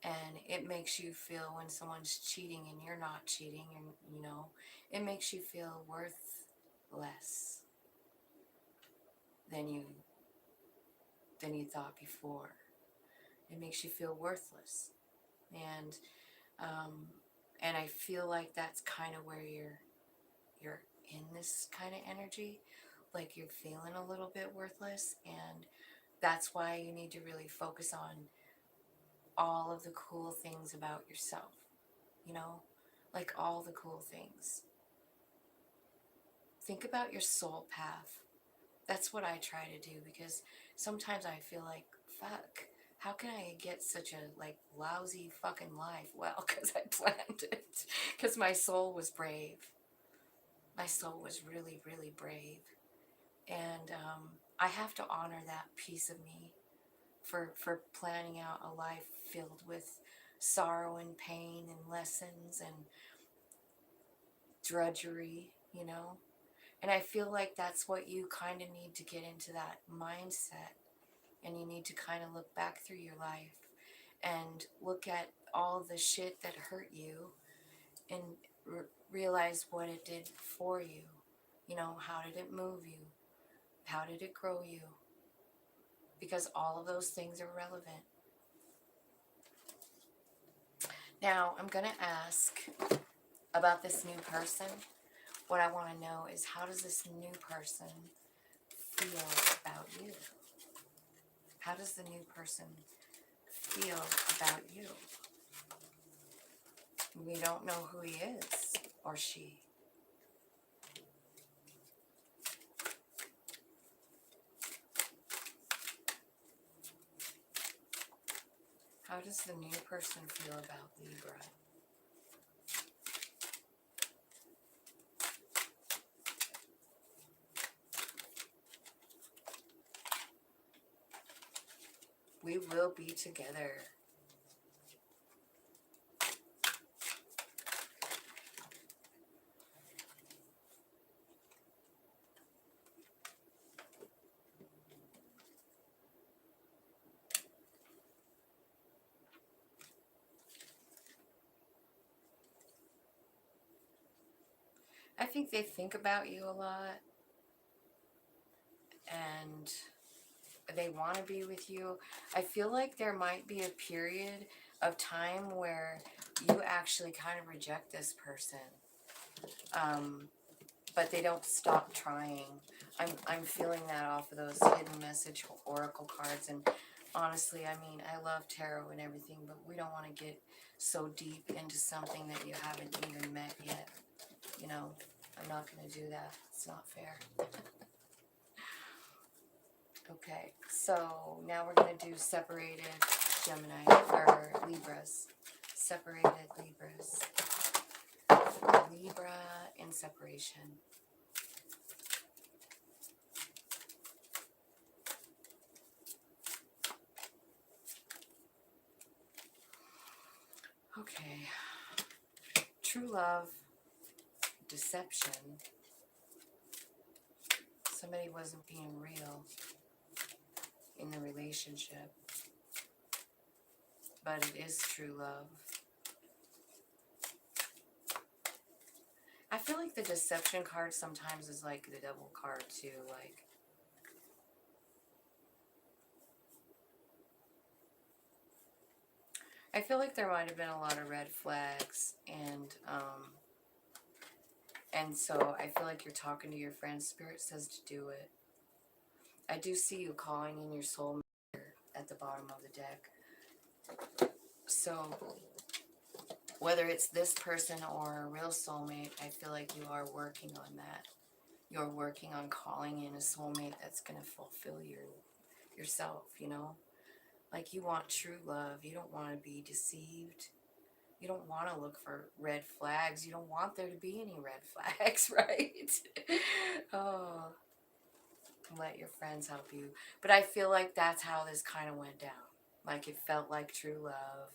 and it makes you feel when someone's cheating and you're not cheating, and you know, it makes you feel worth less than you thought before. It makes you feel worthless, and um, and I feel like that's kind of where you're in this kind of energy, like you're feeling a little bit worthless, and that's why you need to really focus on all of the cool things about yourself, you know, like all the cool things. Think about your soul path. That's what I try to do, because sometimes I feel like, fuck, how can I get such a like lousy fucking life? Well, because I planned it. Because my soul was brave. My soul was really, really brave. And I have to honor that piece of me for planning out a life filled with sorrow and pain and lessons and drudgery, you know? And I feel like that's what you kind of need to get into, that mindset. And you need to kind of look back through your life and look at all the shit that hurt you and realize what it did for you. You know, how did it move you? How did it grow you? Because all of those things are relevant. Now, I'm going to ask about this new person. What I want to know is, how does this new person feel about you? How does the new person feel about you? We don't know who he is or she. How does the new person feel about Libra? We will be together. I think they think about you a lot, and they want to be with you. I feel like there might be a period of time where you actually kind of reject this person, but they don't stop trying. I'm feeling that off of those hidden message oracle cards. And honestly, I mean, I love tarot and everything, but we don't want to get so deep into something that you haven't even met yet. You know, I'm not going to do that. It's not fair. Okay, so now we're going to do separated Gemini, or Libras. Separated Libras. Libra in separation. Okay. True love, deception. Somebody wasn't being real in the relationship, but it is true love. I feel like the deception card sometimes is like the devil card too. Like, I feel like there might have been a lot of red flags, and so I feel like you're talking to your friends. Spirit says to do it. I do see you calling in your soulmate at the bottom of the deck. So whether it's this person or a real soulmate, I feel like you are working on that. You're working on calling in a soulmate that's going to fulfill yourself, you know? Like, you want true love. You don't want to be deceived. You don't want to look for red flags. You don't want there to be any red flags, right? Oh, let your friends help you. But I feel like that's how this kind of went down. Like it felt like true love.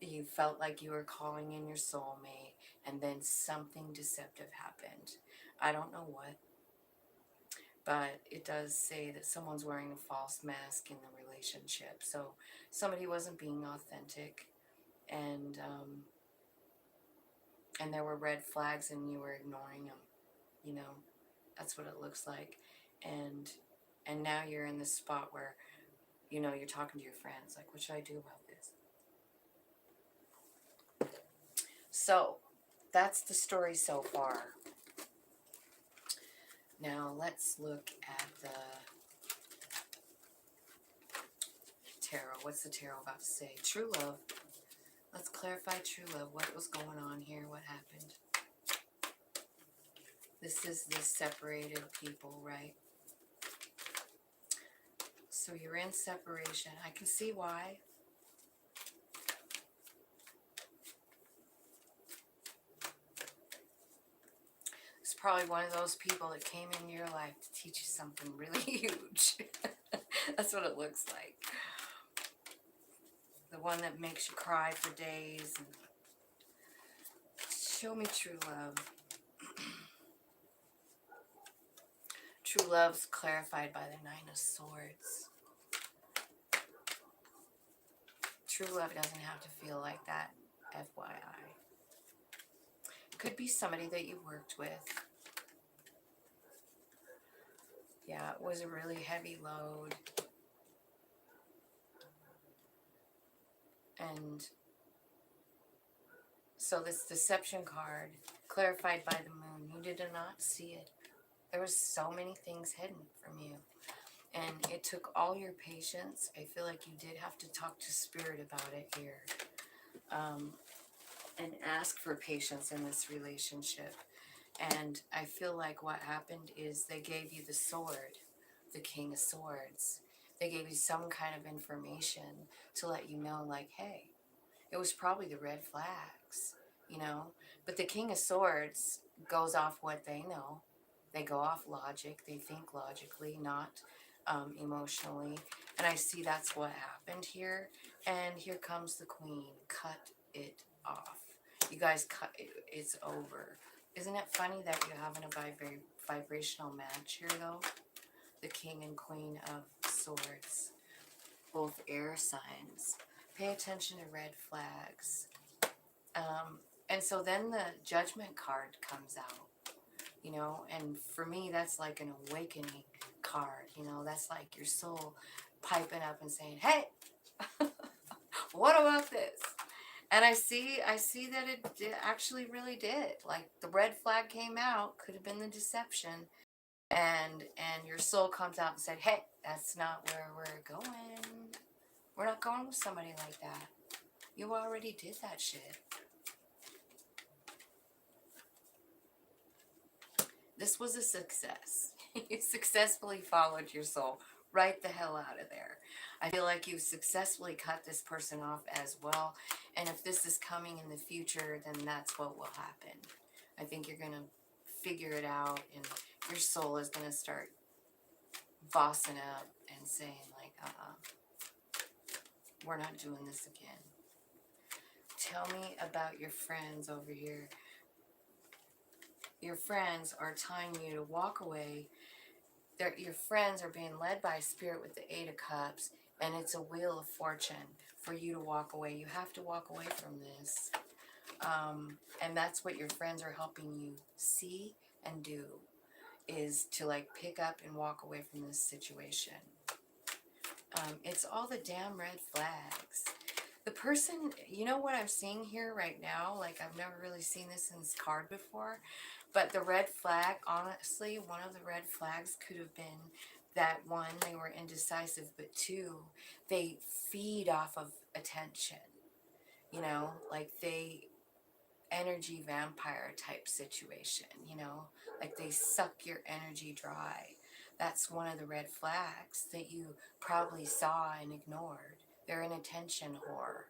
You felt like you were calling in your soulmate, and then something deceptive happened. I don't know what, but it does say that someone's wearing a false mask in the relationship. So somebody wasn't being authentic, and there were red flags, and you were ignoring them. You know, that's what it looks like, and now you're in this spot where you're talking to your friends, like, what should I do about this? So that's the story so far. Now let's look at the tarot. What's the tarot about to say? True love. Let's clarify true love. What was going on here? What happened? This is the separated people, right? So you're in separation. I can see why. It's probably one of those people that came into your life to teach you something really huge. That's what it looks like. The one that makes you cry for days. And show me true love. True love's clarified by the Nine of Swords. True love doesn't have to feel like that, FYI. Could be somebody that you worked with. Yeah, it was a really heavy load. And so this deception card, clarified by the moon, you did not see it. There was so many things hidden from you. And it took all your patience. I feel like you did have to talk to Spirit about it here. And ask for patience in this relationship. And I feel like what happened is they gave you the sword, the King of Swords. They gave you some kind of information to let you know, like, hey, it was probably the red flags, But the King of Swords goes off what they know. They go off logic. They think logically, not emotionally. And I see that's what happened here. And here comes the Queen. Cut it off. You guys, it's over. Isn't it funny that you're having a vibrational match here, though? The King and Queen of Swords, both air signs. Pay attention to red flags. And so then the Judgment card comes out, and for me, that's like an awakening card, that's like your soul piping up and saying, hey, what about this? And I see that it actually really did. Like the red flag came out, could have been the deception, and your soul comes out and said, hey, that's not where we're going. We're not going with somebody like that. You already did that shit. This was a success. You successfully followed your soul right the hell out of there. I feel like you've successfully cut this person off as well. And if this is coming in the future, then that's what will happen. I think you're going to figure it out, and your soul is going to start bossing up and saying, like, we're not doing this again. Tell me about your friends over here. Your friends are telling you to walk away. Your friends are being led by Spirit with the Eight of Cups, and it's a wheel of fortune for you to walk away. You have to walk away from this. And that's what your friends are helping you see and do, is to like pick up and walk away from this situation. It's all the damn red flags. The person, you know what I'm seeing here right now? Like, I've never really seen this in this card before. But the red flag, honestly, one of the red flags could have been that, one, they were indecisive, but two, they feed off of attention. Like they energy vampire type situation, like they suck your energy dry. That's one of the red flags that you probably saw and ignored. They're an attention whore,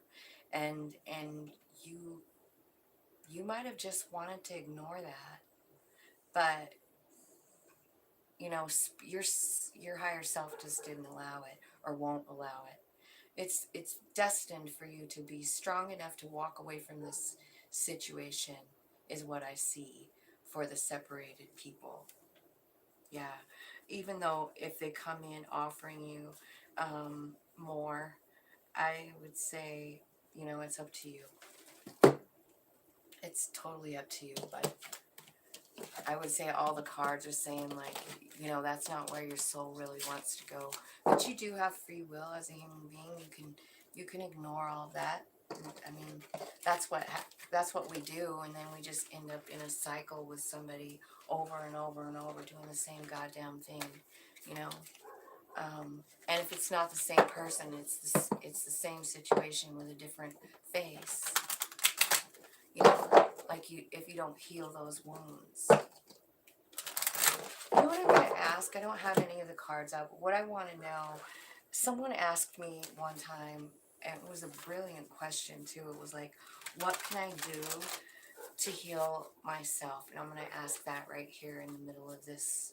and you you might have just wanted to ignore that, but you know, your higher self just didn't allow it, or won't allow it. It's destined for you to be strong enough to walk away from this situation, is what I see for the separated people. Yeah, even though if they come in offering you more, I would say, you know, it's up to you. It's totally up to you, but I would say all the cards are saying, like, you know, that's not where your soul really wants to go. But you do have free will as a human being. You can ignore all of that. I mean, that's what we do, and then we just end up in a cycle with somebody over and over and over doing the same goddamn thing, you know. And if it's not the same person, it's the same situation with a different face, you know. Like if you don't heal those wounds. You know what I'm going to ask? I don't have any of the cards up. What I want to know, someone asked me one time, and it was a brilliant question too. It was like, what can I do to heal myself? And I'm going to ask that right here in the middle of this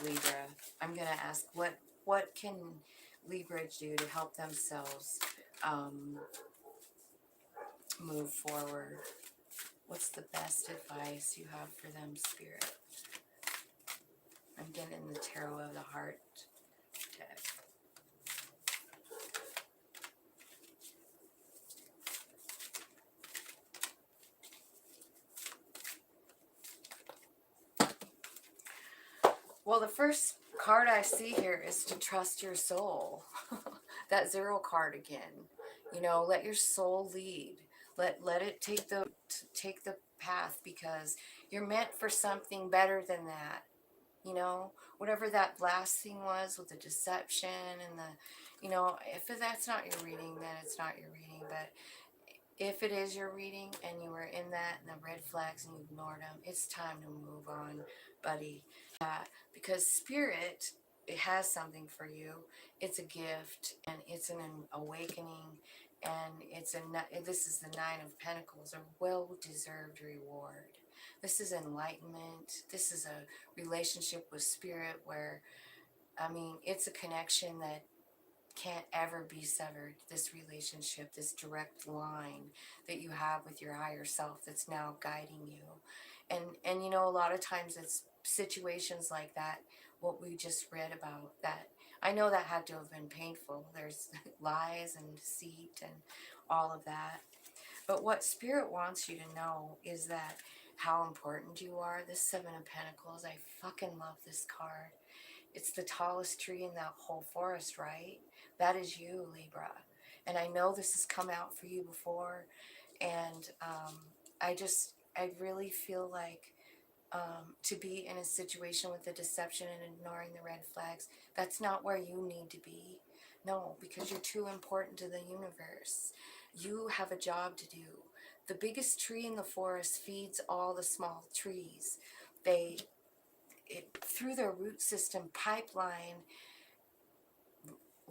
Libra. I'm going to ask, what can Libra do to help themselves move forward? What's the best advice you have for them, Spirit? I'm getting the Tarot of the Heart deck. Well, the first card I see here is to trust your soul. That 0 card again. You know, let your soul lead. Let it take the path, because you're meant for something better than that. You know, whatever that last thing was with the deception and the, you know, if that's not your reading, then it's not your reading. But if it is your reading and you were in that and the red flags and you ignored them, it's time to move on, buddy. Because Spirit, it has something for you. It's a gift, and it's an awakening, and this is the 9 of Pentacles, a well-deserved reward. This is enlightenment. This is a relationship with Spirit where, I mean, it's a connection that can't ever be severed. This relationship, this direct line that you have with your higher self that's now guiding you. And you know, a lot of times it's situations like that, what we just read about, that I know that had to have been painful. There's lies and deceit and all of that. But what Spirit wants you to know is that how important you are. This 7 of Pentacles, I fucking love this card. It's the tallest tree in that whole forest, right? That is you, Libra. And I know this has come out for you before. And I really feel like to be in a situation with the deception and ignoring the red flags, that's not where you need to be. No, because you're too important to the universe. You have a job to do. The biggest tree in the forest feeds all the small trees. Through their root system, pipeline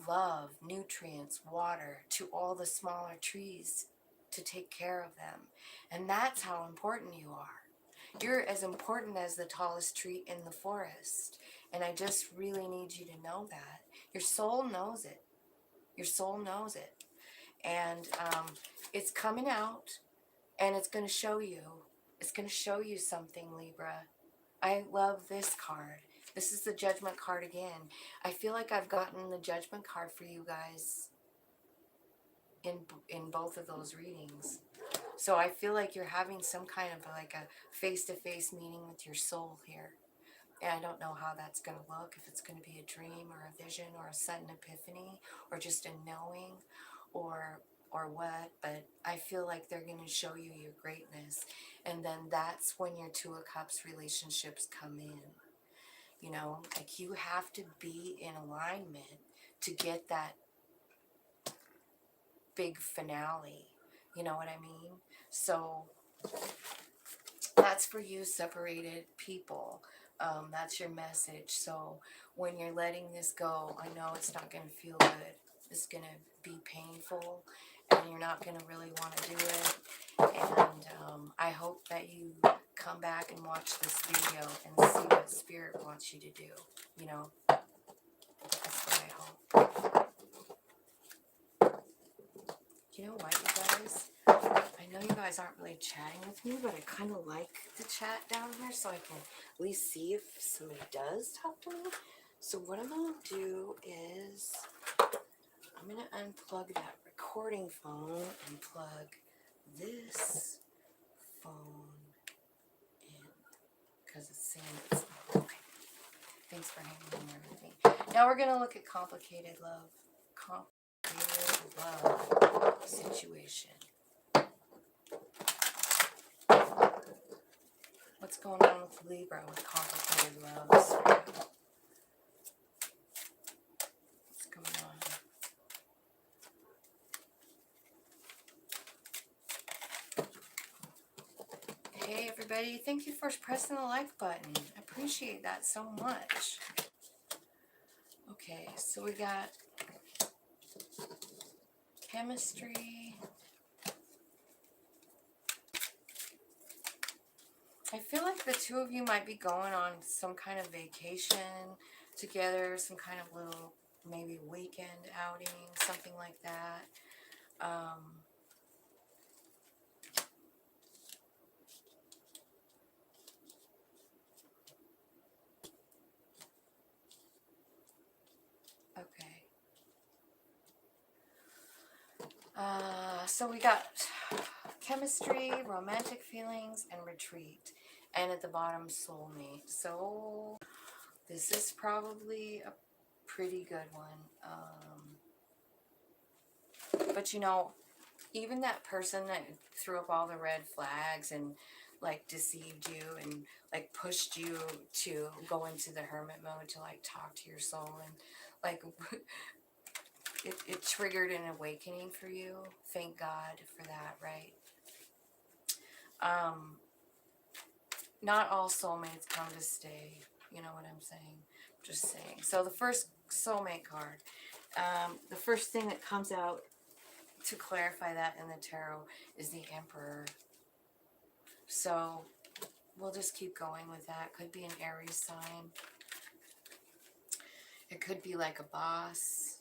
love, nutrients, water to all the smaller trees to take care of them. And that's how important you are. You're as important as the tallest tree in the forest. And I just really need you to know that. Your soul knows it. Your soul knows it. And it's coming out, and it's going to show you. It's going to show you something, Libra. I love this card. This is the Judgment card again. I feel like I've gotten the Judgment card for you guys in both of those readings. So I feel like you're having some kind of like a face-to-face meeting with your soul here. And I don't know how that's going to look, if it's going to be a dream or a vision or a sudden epiphany or just a knowing or what, but I feel like they're going to show you your greatness. And then that's when your 2 of Cups relationships come in. You know, like you have to be in alignment to get that big finale. You know what I mean? So that's for you, separated people. That's your message. So when you're letting this go, I know it's not going to feel good. It's going to be painful. and you're not going to really want to do it. And I hope that you come back and watch this video and see what Spirit wants you to do. You know, that's what I hope. You know what, you guys? I know you guys aren't really chatting with me, but I kind of like the chat down here so I can at least see if somebody does talk to me. So what I'm going to do is I'm going to unplug that recording phone and plug this phone in because it's saying it's not. Okay. Thanks for hanging in there with me. Now we're going to look at complicated love. Complicated love situation. What's going on with Libra with complicated loves? What's going on? Hey everybody, thank you for pressing the like button. I appreciate that so much. Okay, so we got chemistry. I feel like the two of you might be going on some kind of vacation together, some kind of little maybe weekend outing, something like that. Okay. So we got chemistry, romantic feelings, and retreat. And at the bottom, soulmate. So this is probably a pretty good one. But you know, even that person that threw up all the red flags and like deceived you and like pushed you to go into the hermit mode to like talk to your soul and like it triggered an awakening for you. Thank God for that, right? Not all soulmates come to stay. You know what I'm saying? Just saying. So the first soulmate card, the first thing that comes out to clarify that in the tarot is the Emperor. So we'll just keep going with that. Could be an Aries sign. It could be like a boss.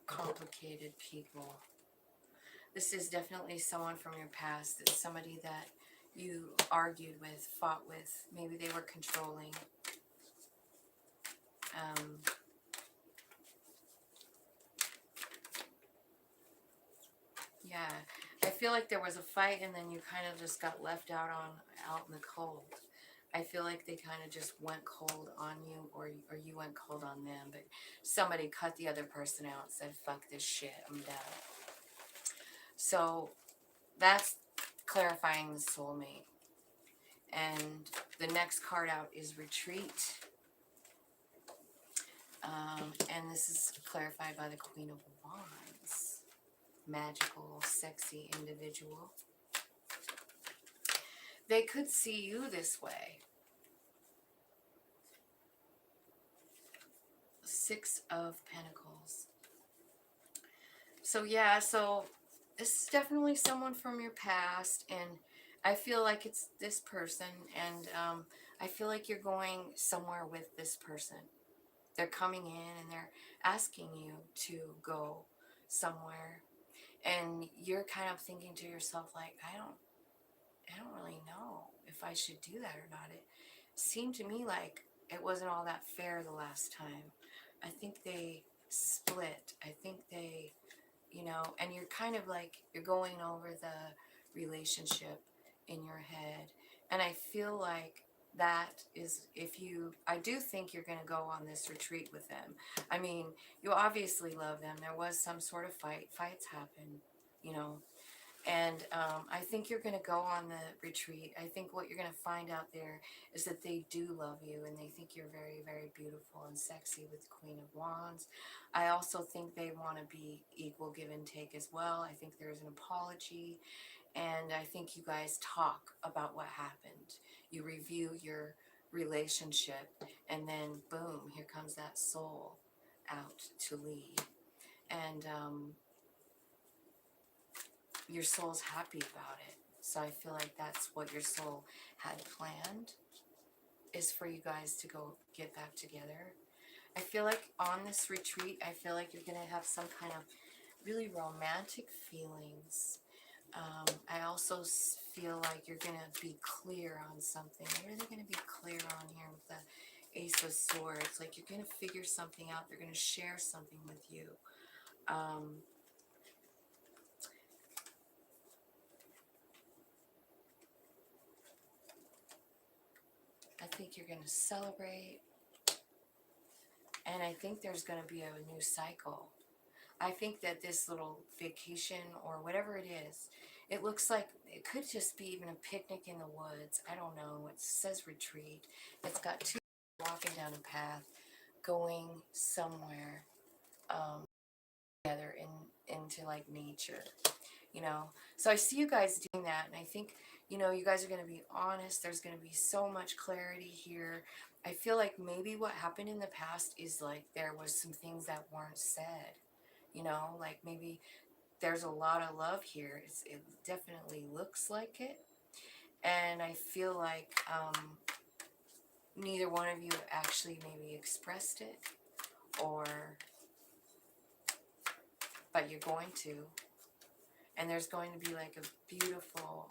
Complicated people. This is definitely someone from your past. It's somebody that you argued with, fought with. Maybe they were controlling. Yeah, I feel like there was a fight and then you kind of just got left out in the cold. I feel like they kind of just went cold on you, or you went cold on them, but somebody cut the other person out and said, fuck this shit, I'm done. So that's clarifying the soulmate. And the next card out is retreat. And this is clarified by the Queen of Wands. Magical, sexy individual. They could see you this way. Six of Pentacles. So yeah, so this is definitely someone from your past, and I feel like it's this person, and I feel like you're going somewhere with this person. They're coming in and they're asking you to go somewhere, and you're kind of thinking to yourself like, I don't really know if I should do that or not. It seemed to me like it wasn't all that fair the last time. I think they split. I think they, you know, and you're kind of like, you're going over the relationship in your head. And I feel like that is, I do think you're going to go on this retreat with them. I mean, you obviously love them. There was some sort of fights happen, you know, and I think you're going to go on the retreat. I think what you're going to find out there is that they do love you and they think you're very, very beautiful and sexy with the Queen of Wands. I also think they want to be equal give and take as well. I think there's an apology, and I think you guys talk about what happened. You review your relationship, and then boom, here comes that soul out to lead. And your soul's happy about it. So I feel like that's what your soul had planned, is for you guys to go get back together. I feel like on this retreat, I feel like you're going to have some kind of really romantic feelings. I also feel like you're going to be clear on something. You're really going to be clear on here with the Ace of Swords. Like you're going to figure something out. They're going to share something with you. I think you're going to celebrate. And I think there's going to be a new cycle. I think that this little vacation or whatever it is, it looks like it could just be even a picnic in the woods. I don't know. It says retreat. It's got two walking down a path going somewhere together into like nature, you know. So I see you guys doing that, and I think, you know, you guys are going to be honest. There's going to be so much clarity here. I feel like maybe what happened in the past is like there was some things that weren't said, you know, like maybe there's a lot of love here. It definitely looks like it. And I feel like neither one of you actually maybe expressed it, or, but you're going to. And there's going to be like a beautiful,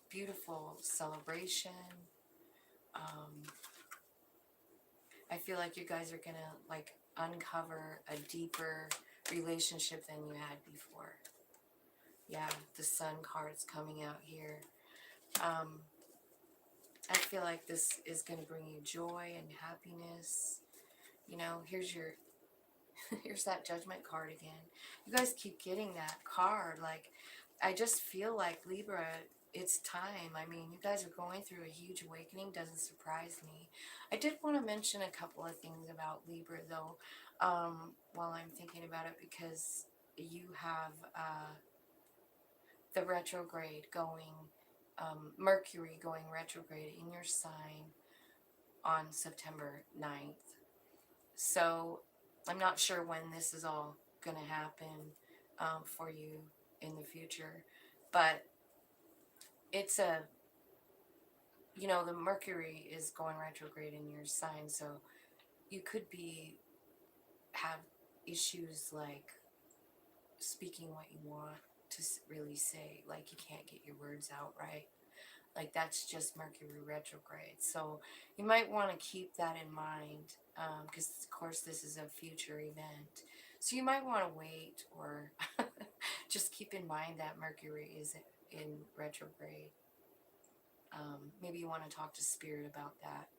beautiful celebration. I feel like you guys are going to like uncover a deeper relationship than you had before. Yeah, the Sun card's coming out here. I feel like this is going to bring you joy and happiness. You know, here's your, here's that Judgment card again. You guys keep getting that card. Like, I just feel like, Libra, it's time. I mean, you guys are going through a huge awakening. Doesn't surprise me. I did want to mention a couple of things about Libra, though, while I'm thinking about it, because you have the retrograde going, Mercury going retrograde in your sign on September 9th. So I'm not sure when this is all going to happen for you in the future, but it's a, you know, the Mercury is going retrograde in your sign, so you could have issues like speaking what you want to really say, like you can't get your words out right. Like that's just Mercury retrograde. So you might want to keep that in mind, because of course this is a future event. So you might want to wait, or just keep in mind that Mercury is in retrograde. Maybe you want to talk to Spirit about that,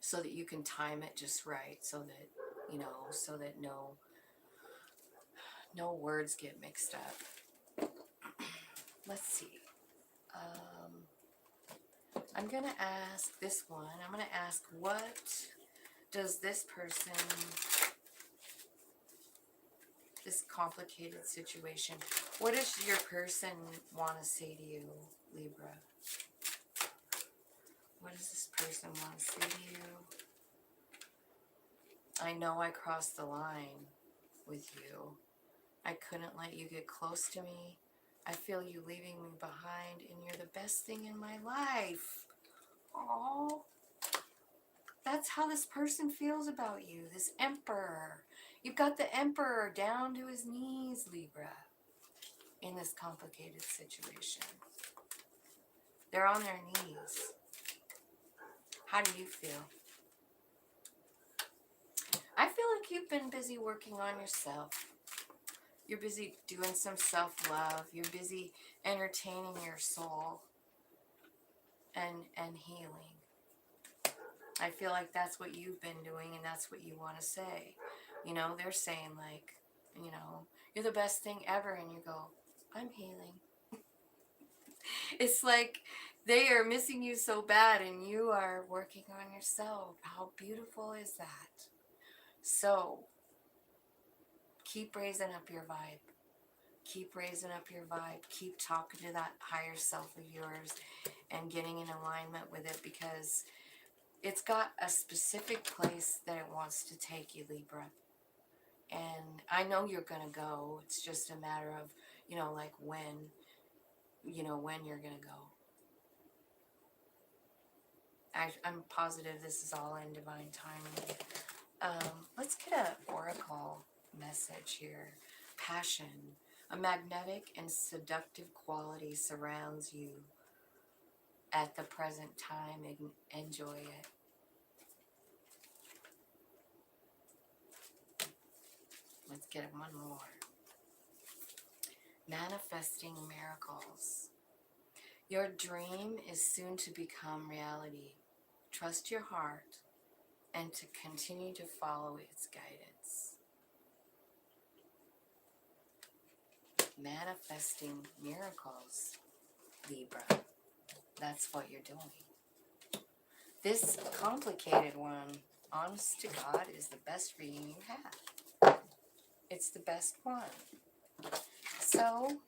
so that you can time it just right, so that, you know, so that no words get mixed up. Let's see. I'm going to ask this one. I'm going to ask, what does this person, this complicated situation, what does your person want to say to you, Libra? What does this person want to say to you? I know I crossed the line with you. I couldn't let you get close to me. I feel you leaving me behind, and you're the best thing in my life. Oh, that's how this person feels about you, this Emperor. You've got the Emperor down to his knees, Libra, in this complicated situation. They're on their knees. How do you feel? I feel like you've been busy working on yourself. You're busy doing some self-love. You're busy entertaining your soul and healing. I feel like that's what you've been doing, and that's what you want to say. You know, they're saying like, you know, you're the best thing ever, and you go, I'm healing. It's like they are missing you so bad, and you are working on yourself. How beautiful is that? So keep raising up your vibe. Keep raising up your vibe. Keep talking to that higher self of yours and getting in alignment with it, because it's got a specific place that it wants to take you, Libra. And I know you're going to go. It's just a matter of, you know, like when, you know, when you're going to go. I'm positive this is all in divine timing. Let's get an oracle message here. Passion. A magnetic and seductive quality surrounds you at the present time, and enjoy it. Let's get one more. Manifesting miracles. Your dream is soon to become reality. Trust your heart and to continue to follow its guidance. Manifesting miracles, Libra. That's what you're doing. This complicated one, honest to God, is the best reading you have. It's the best one. So,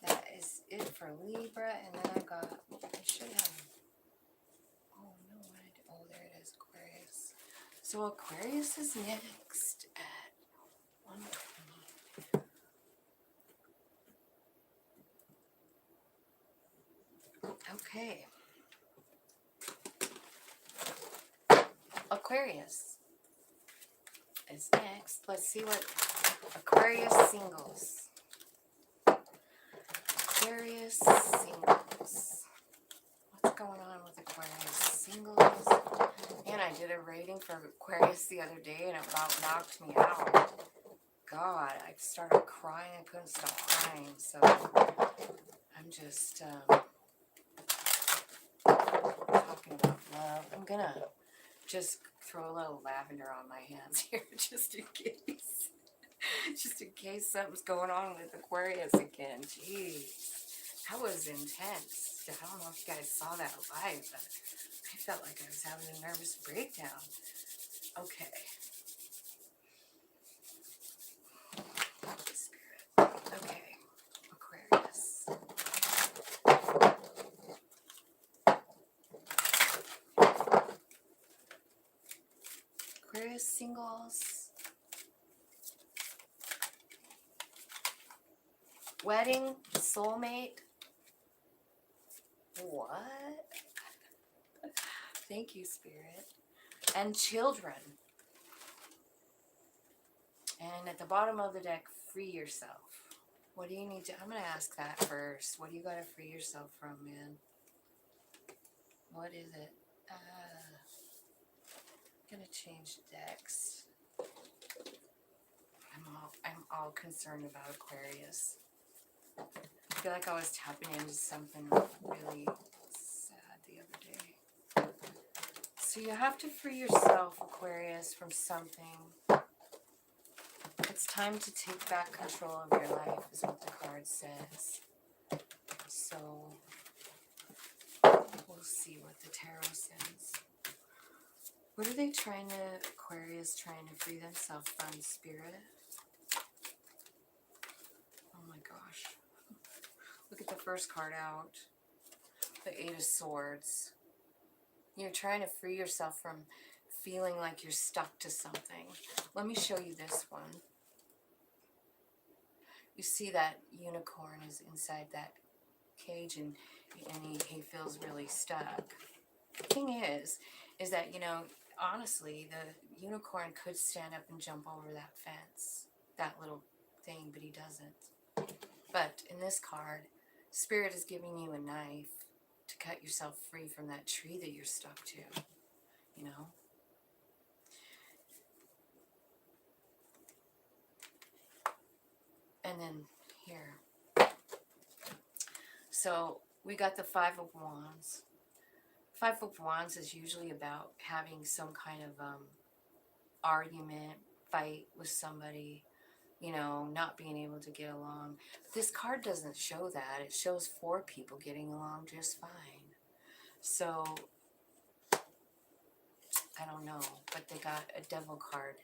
that is it for Libra. And then I should have, oh no, there it is, Aquarius. So Aquarius is next at 120. Okay. Aquarius is next. Let's see what Aquarius singles. Aquarius singles. What's going on with Aquarius singles? And I did a rating for Aquarius the other day and it about knocked me out. God, I started crying. I couldn't stop crying. So I'm just talking about love. I'm going to just throw a little lavender on my hands here just in case. Just in case something's going on with Aquarius again. Jeez. That was intense. I don't know if you guys saw that live, but I felt like I was having a nervous breakdown. Okay. Spirit. Okay. Aquarius. Aquarius singles. Wedding, soulmate. What? Thank you, Spirit. And children. And at the bottom of the deck, free yourself. What do you need to... I'm going to ask that first. What do you got to free yourself from, man? What is it? I'm going to change decks. I'm all concerned about Aquarius. I feel like I was tapping into something really sad the other day. So you have to free yourself, Aquarius, from something. It's time to take back control of your life, is what the card says. So we'll see what the tarot says. What are they trying to, Aquarius trying to free themselves from, Spirit? Oh my gosh. Look at the first card out. The Eight of Swords. You're trying to free yourself from feeling like you're stuck to something. Let me show you this one. You see that unicorn is inside that cage and he feels really stuck. The thing is that, you know, honestly, the unicorn could stand up and jump over that fence, that little thing, but he doesn't. But in this card, Spirit is giving you a knife to cut yourself free from that tree that you're stuck to, you know? And then here. So we got the Five of Wands. Five of Wands is usually about having some kind of argument, fight with somebody, you know, not being able to get along. But this card doesn't show that. It shows 4 people getting along just fine. So, I don't know, but they got a devil card.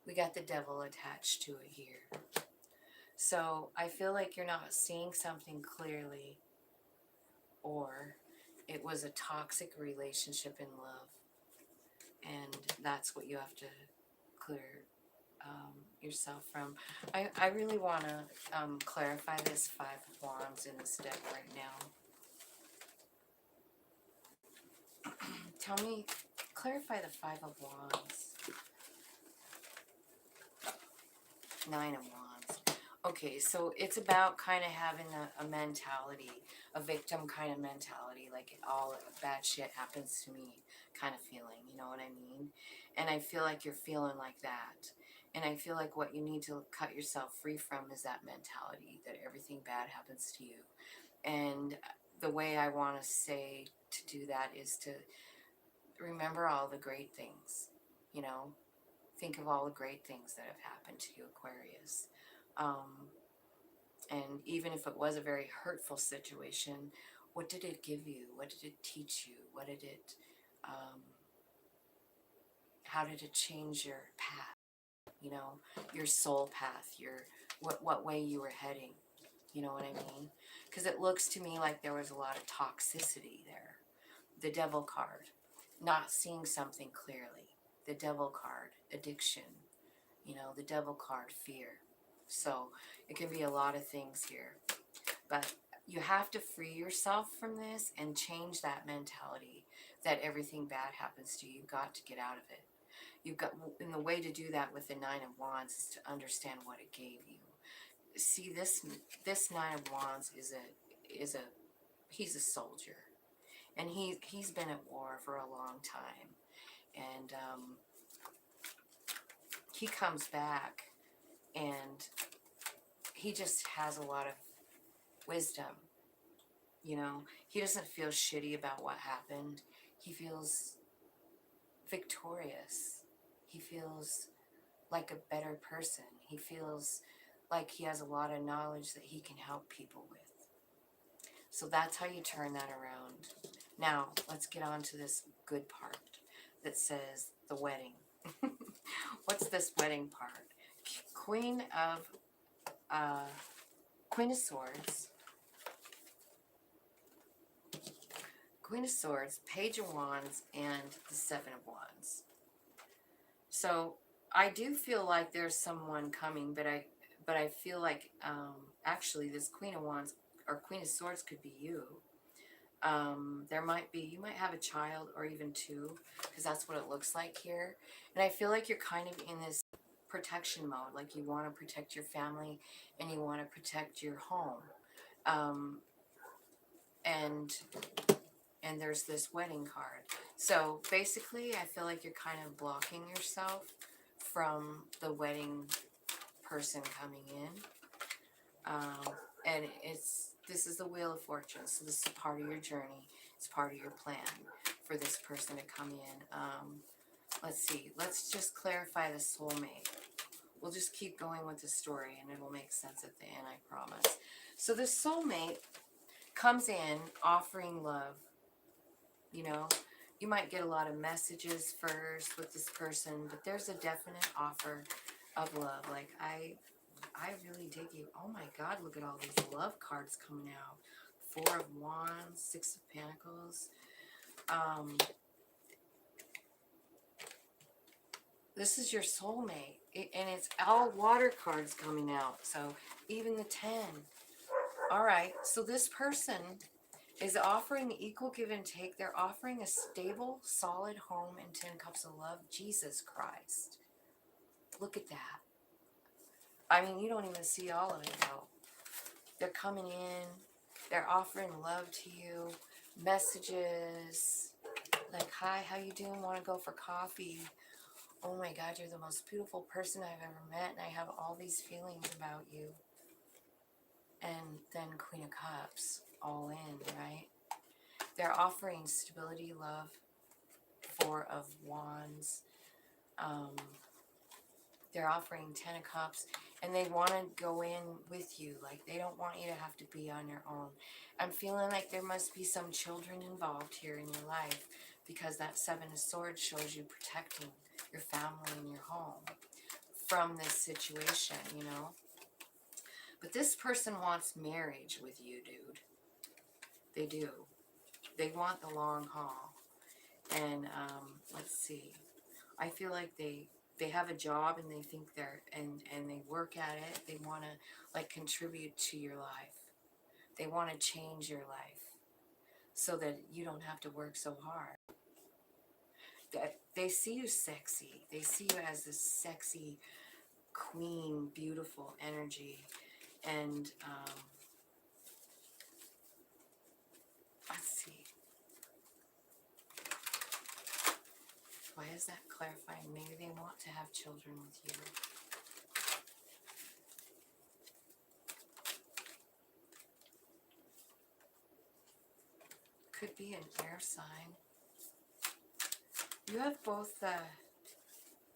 We got the devil attached to it here. So, I feel like you're not seeing something clearly, or it was a toxic relationship in love. And that's what you have to clear yourself from. I really want to clarify this Five of Wands in this deck right now. Tell me, clarify the Five of Wands. Nine of Wands. Okay, so it's about kind of having a mentality, a victim kind of mentality, like all bad shit happens to me kind of feeling, you know what I mean? And I feel like you're feeling like that. And I feel like what you need to cut yourself free from is that mentality that everything bad happens to you. And the way I want to say to do that is to remember all the great things, you know? Think of all the great things that have happened to you, Aquarius. And even if it was a very hurtful situation, what did it give you? What did it teach you? What did it, how did it change your path? You know, your soul path, what way you were heading. You know what I mean? Because it looks to me like there was a lot of toxicity there. The Devil card, not seeing something clearly. The Devil card, addiction. You know, the Devil card, fear. So it can be a lot of things here. But you have to free yourself from this and change that mentality that everything bad happens to you. You've got to get out of it. You've got, and the way to do that with the Nine of Wands is to understand what it gave you. See, this Nine of Wands he's a soldier, and he's been at war for a long time, and he comes back, and he just has a lot of wisdom. You know, he doesn't feel shitty about what happened. He feels victorious. He feels like a better person. He feels like he has a lot of knowledge that he can help people with. So that's how you turn that around. Now, let's get on to this good part that says the wedding. What's this wedding part? Queen of Swords. Queen of Swords, Page of Wands, and the Seven of Wands. So I do feel like there's someone coming, but I feel like actually this Queen of Wands or Queen of Swords could be you. You might have a child or even two, because that's what it looks like here. And I feel like you're kind of in this protection mode, like you want to protect your family and you want to protect your home. And there's this wedding card. So basically, I feel like you're kind of blocking yourself from the wedding person coming in. And this is the Wheel of Fortune, so this is part of your journey. It's part of your plan for this person to come in. Let's see. Let's just clarify the soulmate. We'll just keep going with the story, and it'll make sense at the end, I promise. So the soulmate comes in offering love. You know, you might get a lot of messages first with this person, but there's a definite offer of love. Like, I really dig you. Oh my God, look at all these love cards coming out. Four of Wands, Six of Pentacles. This is your soulmate. And it's all water cards coming out. So even the 10. All right, so this person is offering equal give and take. They're offering a stable, solid home and 10 cups of love. Jesus Christ. Look at that. I mean, you don't even see all of it though. They're coming in. They're offering love to you. Messages like, hi, how you doing? Want to go for coffee? Oh my God, you're the most beautiful person I've ever met, and I have all these feelings about you. And then Queen of Cups, all in, right? They're offering stability, love. Four of Wands. They're offering 10 of Cups, and they want to go in with you. Like, they don't want you to have to be on your own. I'm feeling like there must be some children involved here in your life, because that Seven of Swords shows you protecting your family and your home from this situation, you know. But this person wants marriage with you, dude. They do. They want the long haul. And let's see. I feel like they they have a job and they think they're, and they work at it. They want to like contribute to your life. They want to change your life so that you don't have to work so hard. That they see you sexy. They see you as this sexy queen, beautiful energy. And let's see. Why is that clarifying? Maybe they want to have children with you. Could be an air sign. You have both the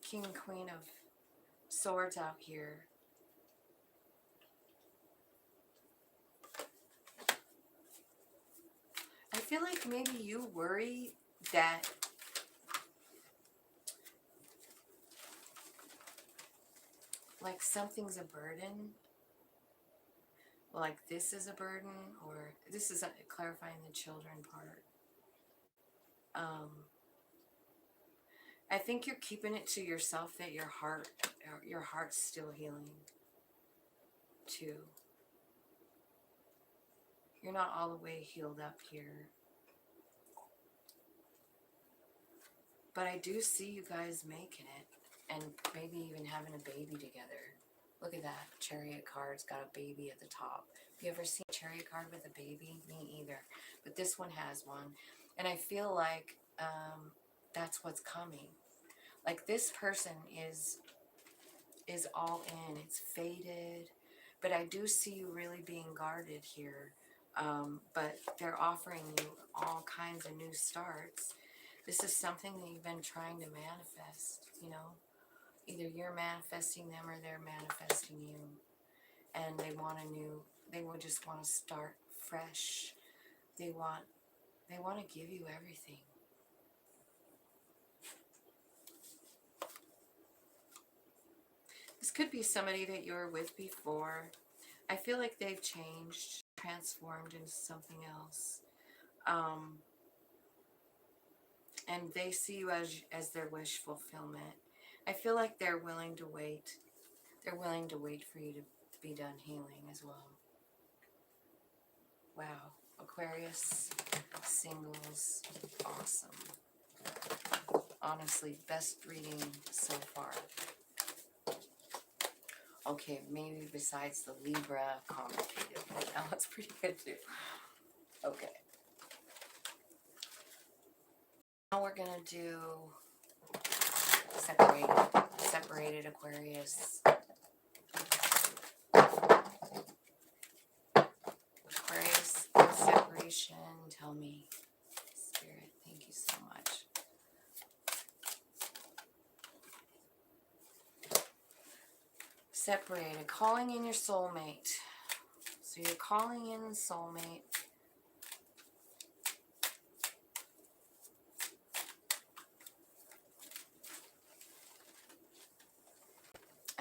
King and Queen of Swords out here. I feel like maybe you worry that like something's a burden. Like this is a burden, or this is clarifying the children part. I think you're keeping it to yourself that your heart's still healing too. You're not all the way healed up here. But I do see you guys making it and maybe even having a baby together. Look at that. Chariot card's got a baby at the top. Have you ever seen a chariot card with a baby? Me either. But this one has one. And I feel like that's what's coming. Like this person is all in. It's faded. But I do see you really being guarded here. But they're offering you all kinds of new starts. This is something that you've been trying to manifest, you know. Either you're manifesting them or they're manifesting you. And they would just want to start fresh. They want to give you everything. This could be somebody that you were with before. I feel like they've changed, transformed into something else. And they see you as their wish fulfillment. I feel like they're willing to wait. They're willing to wait for you to be done healing as well. Wow. Aquarius, singles, awesome. Honestly, best reading so far. Okay, maybe besides the Libra complicated, but that was pretty good too. Okay. Now we're going to do separated Aquarius. Aquarius in separation. Tell me, Spirit, thank you so much. Separated, calling in your soulmate. So you're calling in the soulmate.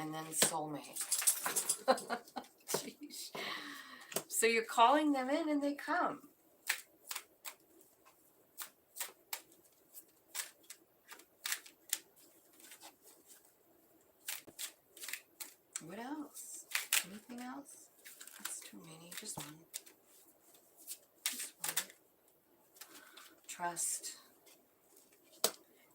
And then soulmate. Jeez. So you're calling them in and they come. What else? Anything else? That's too many. Just one. Just one. Trust.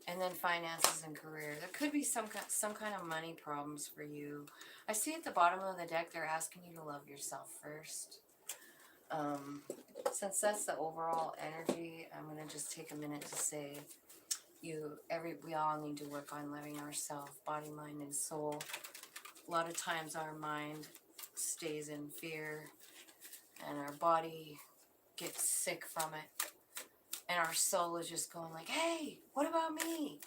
And then finances and career. There could be some kind of money problems for you. I see at the bottom of the deck they're asking you to love yourself first. Since that's the overall energy, I'm going to just take a minute to say we all need to work on loving ourselves, body, mind, and soul. A lot of times our mind stays in fear and our body gets sick from it. And our soul is just going like, hey, what about me?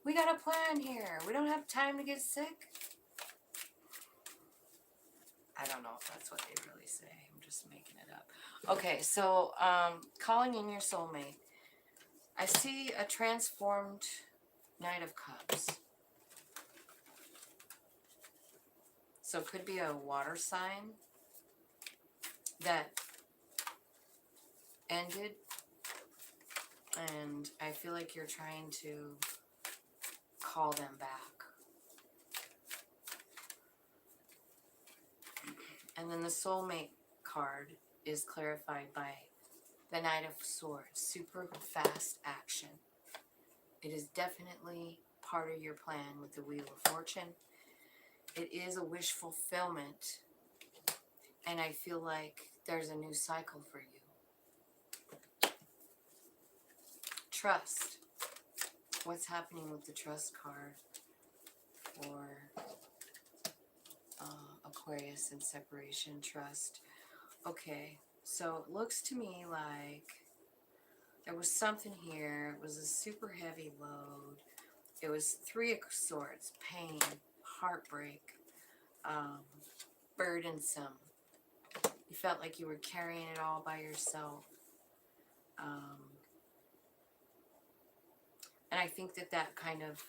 We got a plan here. We don't have time to get sick. I don't know if that's what they really say. I'm just making it up. Okay, so calling in your soulmate. I see a transformed Knight of Cups. So it could be a water sign that ended. And I feel like you're trying to call them back. And then the soulmate card is clarified by the Knight of Swords, super fast action. It is definitely part of your plan with the Wheel of Fortune. It is a wish fulfillment, and I feel like there's a new cycle for you. Trust. What's happening with the trust card for Aquarius and separation, trust? Okay, so it looks to me like there was something here. It was a super heavy load. It was Three of Swords, pain, heartbreak, burdensome. You felt like you were carrying it all by yourself. And I think that kind of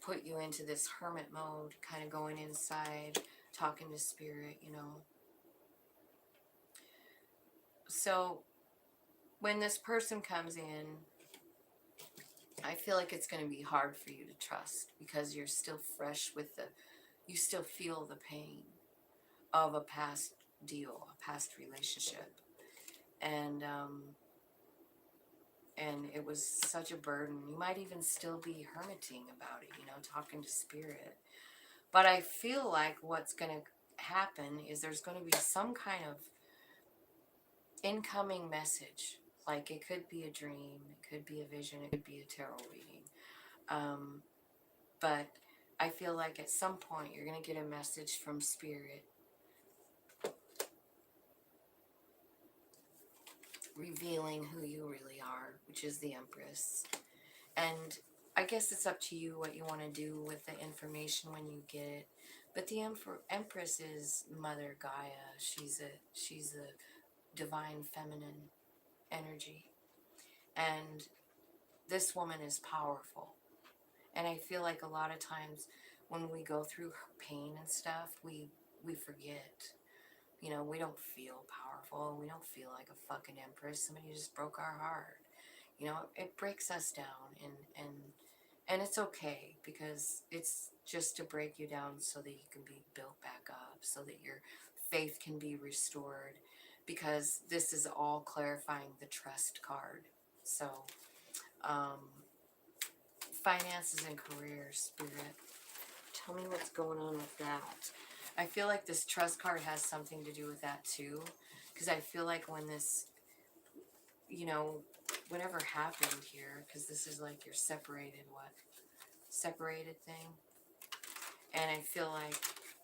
put you into this hermit mode, kind of going inside, talking to spirit, you know. So when this person comes in, I feel like it's going to be hard for you to trust because you're still fresh with you still feel the pain of a past deal, a past relationship. And it was such a burden. You might even still be hermiting about it, you know, talking to spirit. But I feel like what's going to happen is there's going to be some kind of incoming message. Like it could be a dream, it could be a vision, it could be a tarot reading. But I feel like at some point you're going to get a message from spirit revealing who you really are, which is the Empress. And I guess it's up to you what you want to do with the information when you get it. But the Empress is Mother Gaia. She's a divine feminine energy. And this woman is powerful. And I feel like a lot of times when we go through pain and stuff, we forget. You know, we don't feel powerful. We don't feel like a fucking empress. Somebody just broke our heart. You know, it breaks us down, and it's okay because it's just to break you down so that you can be built back up, so that your faith can be restored, because this is all clarifying the trust card. So, finances and career, spirit. Tell me what's going on with that. I feel like this trust card has something to do with that too. Because I feel like when this, you know, whatever happened here, because this is like your separated thing. And I feel like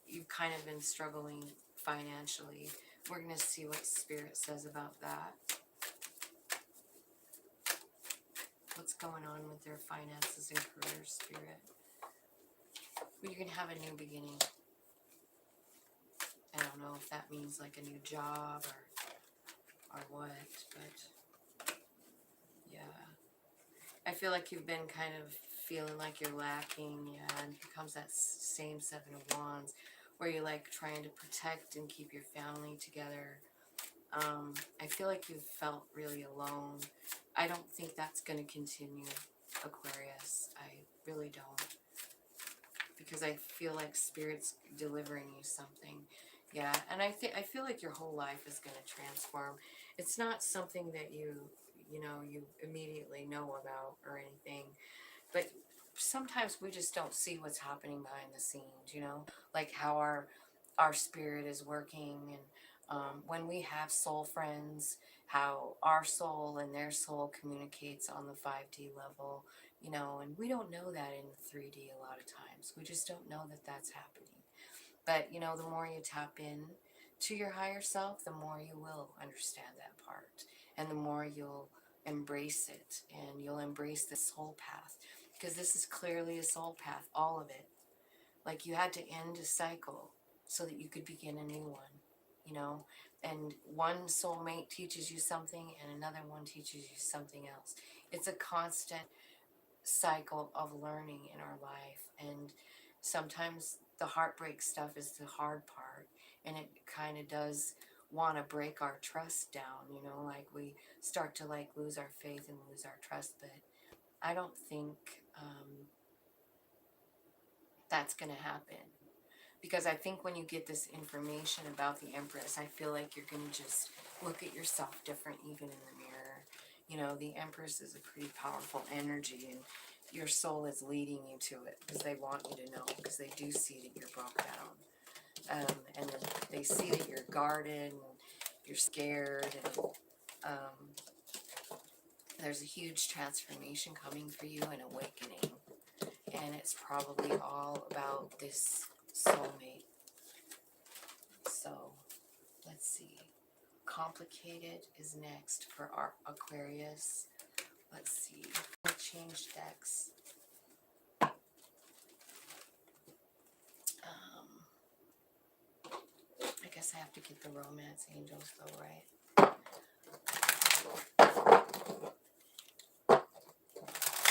you've kind of been struggling financially. We're going to see what spirit says about that. What's going on with their finances and career, spirit? Well, you're going to have a new beginning. I don't know if that means like a new job or what, but yeah. I feel like you've been kind of feeling like you're lacking, yeah, and here comes that same Seven of Wands, where you're like trying to protect and keep your family together. I feel like you've felt really alone. I don't think that's going to continue, Aquarius. I really don't. Because I feel like Spirit's delivering you something. Yeah, and I feel like your whole life is going to transform. It's not something that you immediately know about or anything. But sometimes we just don't see what's happening behind the scenes, you know? Like how our spirit is working, and when we have soul friends, how our soul and their soul communicates on the 5D level, you know, and we don't know that in 3D a lot of times. We just don't know that that's happening. But, you know, the more you tap in to your higher self, the more you will understand that part. And the more you'll embrace it, and you'll embrace the soul path. Because this is clearly a soul path, all of it. Like you had to end a cycle so that you could begin a new one, you know? And one soulmate teaches you something and another one teaches you something else. It's a constant cycle of learning in our life. And sometimes the heartbreak stuff is the hard part. And it kind of does want to break our trust down, you know? Like we start to like lose our faith and lose our trust. But I don't think that's going to happen. Because I think when you get this information about the Empress, I feel like you're going to just look at yourself different even in the mirror. You know, the Empress is a pretty powerful energy, and your soul is leading you to it because they want you to know, because they do see that you're broke down. And then they see that you're guarded and you're scared, and there's a huge transformation coming for you, an awakening. And it's probably all about this soulmate. So, let's see. Complicated is next for our Aquarius. Let's see. I'll change decks. I guess I have to get the romance angels though, right?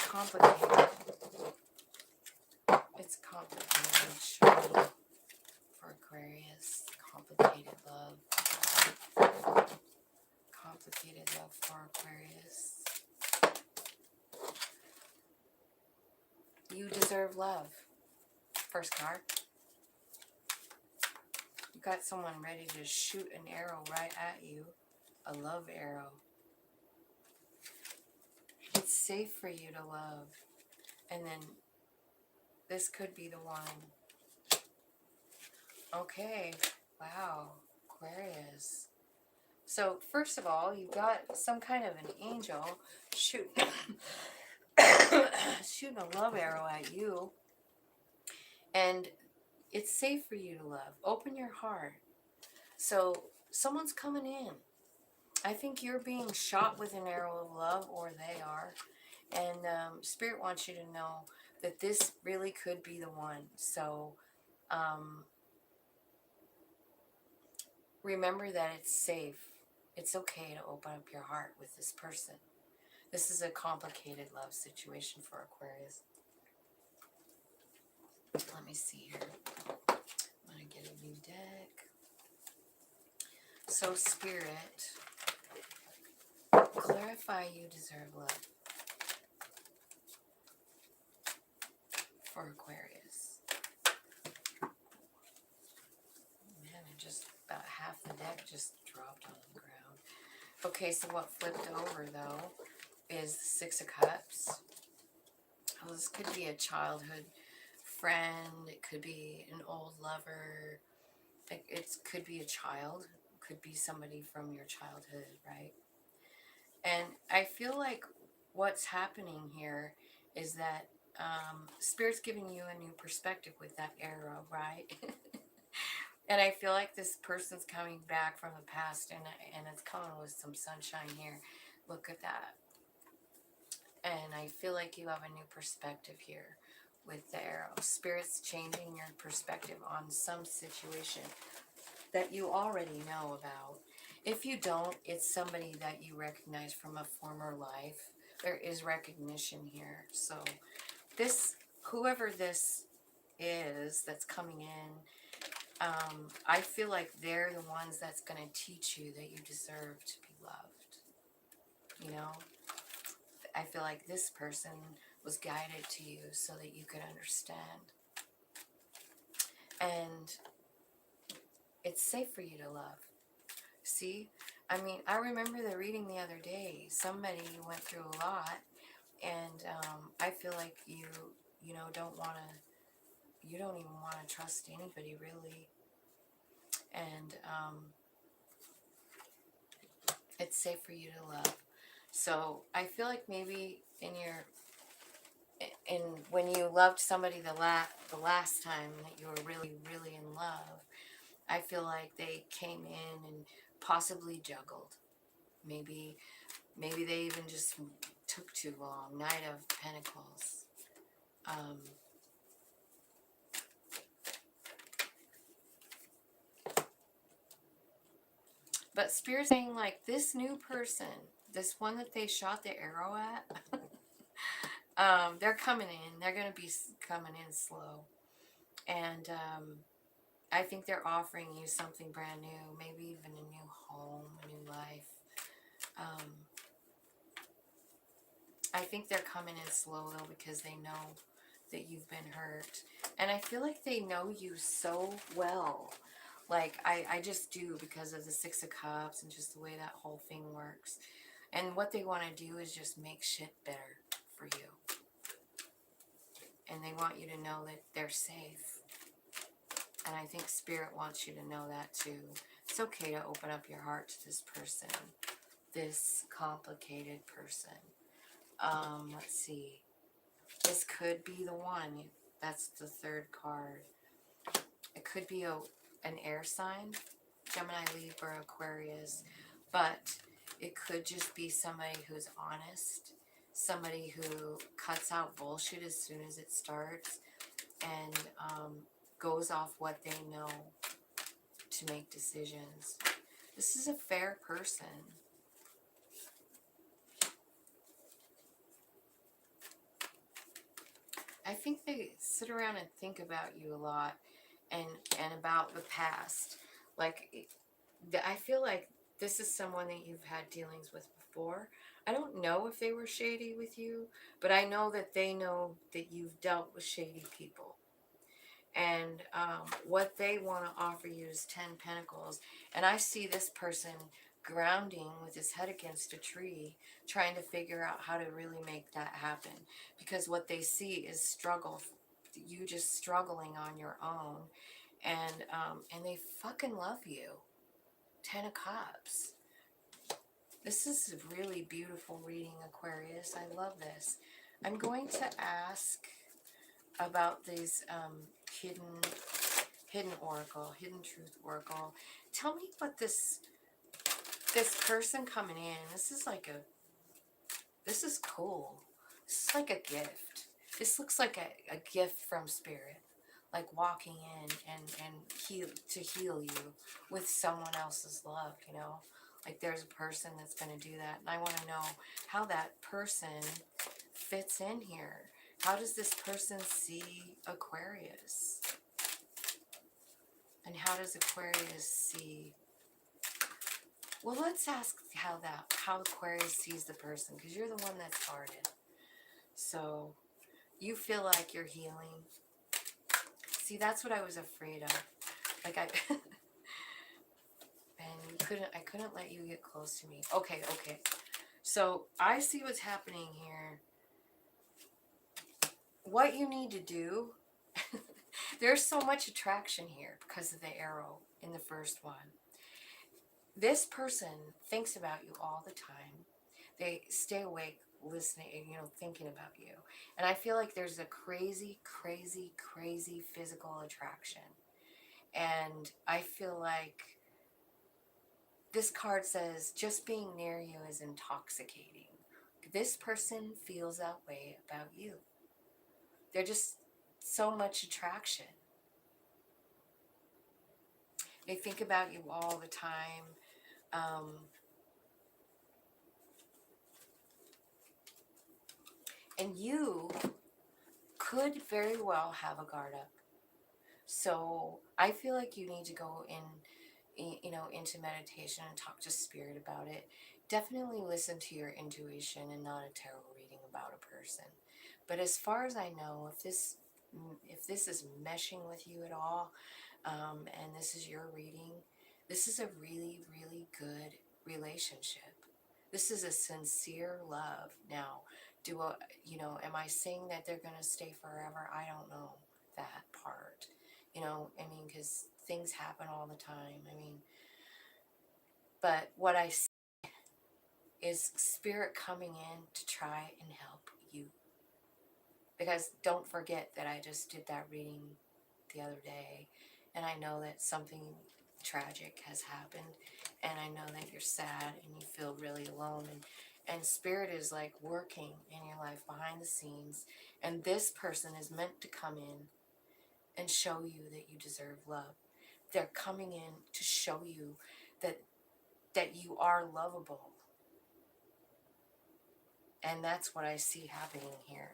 Complicated. It's complicated, surely, for Aquarius. Complicated love. Complicated love for Aquarius. You deserve love. First card. You got someone ready to shoot an arrow right at you. A love arrow. It's safe for you to love. And then this could be the one. Okay. Wow. Aquarius. So, first of all, you got some kind of an angel shooting shooting a love arrow at you. And it's safe for you to love. Open your heart. So, someone's coming in. I think you're being shot with an arrow of love, or they are. And Spirit wants you to know that this really could be the one. So, remember that it's safe. It's okay to open up your heart with this person. This is a complicated love situation for Aquarius. Let me see here. I'm going to get a new deck. So, Spirit, clarify you deserve love for Aquarius. Man, I just, about half the deck just dropped on the ground. Okay, so what flipped over, though, is the Six of Cups. Well, this could be a childhood friend. It could be an old lover. It could be a child. It could be somebody from your childhood, right? And I feel like what's happening here is that Spirit's giving you a new perspective with that arrow, right? And I feel like this person's coming back from the past, and it's coming with some sunshine here. Look at that. And I feel like you have a new perspective here with the arrow. Spirit's changing your perspective on some situation that you already know about. If you don't, it's somebody that you recognize from a former life. There is recognition here. So this, whoever this is that's coming in, I feel like they're the ones that's going to teach you that you deserve to be loved. You know? I feel like this person was guided to you so that you could understand. And it's safe for you to love. See? I mean, I remember the reading the other day. Somebody went through a lot, and I feel like you don't even want to trust anybody, really. And it's safe for you to love. So I feel like maybe when you loved somebody the last time that you were really, really in love, I feel like they came in and possibly juggled. Maybe they even just took too long. Knight of Pentacles. But Spirit's saying, like, this new person, this one that they shot the arrow at, they're coming in. They're going to be coming in slow. And I think they're offering you something brand new, maybe even a new home, a new life. I think they're coming in slow, though, because they know that you've been hurt. And I feel like they know you so well. Like, I just do, because of the Six of Cups and just the way that whole thing works. And what they want to do is just make shit better for you. And they want you to know that they're safe. And I think Spirit wants you to know that too. It's okay to open up your heart to this person. This complicated person. Let's see. This could be the one. That's the third card. It could be an air sign, Gemini, Libra, Aquarius, but it could just be somebody who's honest, somebody who cuts out bullshit as soon as it starts, and goes off what they know to make decisions. This is a fair person. I think they sit around and think about you a lot, and about the past. Like, I feel like this is someone that you've had dealings with before. I don't know if they were shady with you, but I know that they know that you've dealt with shady people. And what they want to offer you is 10 Pentacles. And I see this person grounding with his head against a tree, trying to figure out how to really make that happen. Because what they see is struggle, you just struggling on your own. And they fucking love you. 10 of Cups. This is a really beautiful reading, Aquarius. I love this. I'm going to ask about these hidden oracle, hidden truth oracle. Tell me what this person coming in. This is cool. This is like a gift. This looks like a gift from Spirit, like walking in and to heal you with someone else's love. Like there's a person that's going to do that, and I want to know how that person fits in here. How does this person see Aquarius? And how does Aquarius see? Well, let's ask how Aquarius sees the person, because you're the one that started. So you feel like you're healing. See, that's what I was afraid of. Like and I couldn't let you get close to me. Okay. So I see what's happening here. What you need to do, there's so much attraction here because of the arrow in the first one. This person thinks about you all the time. They stay awake, listening, thinking about you. And I feel like there's a crazy, crazy, crazy physical attraction. And I feel like this card says just being near you is intoxicating. This person feels that way about you. They're just so much attraction. They think about you all the time. And you could very well have a guard up. So I feel like you need to go into meditation and talk to Spirit about it. Definitely listen to your intuition and not a tarot reading about a person. But as far as I know, if this is meshing with you at all, and this is your reading, this is a really, really good relationship. This is a sincere love. Now, am I saying that they're going to stay forever? I don't know that part. Because things happen all the time. But what I see is Spirit coming in to try and help you. Because don't forget that I just did that reading the other day, and I know that something tragic has happened, and I know that you're sad and you feel really alone, and Spirit is like working in your life behind the scenes, and this person is meant to come in and show you that you deserve love. They're coming in to show you that you are lovable. And that's what I see happening here.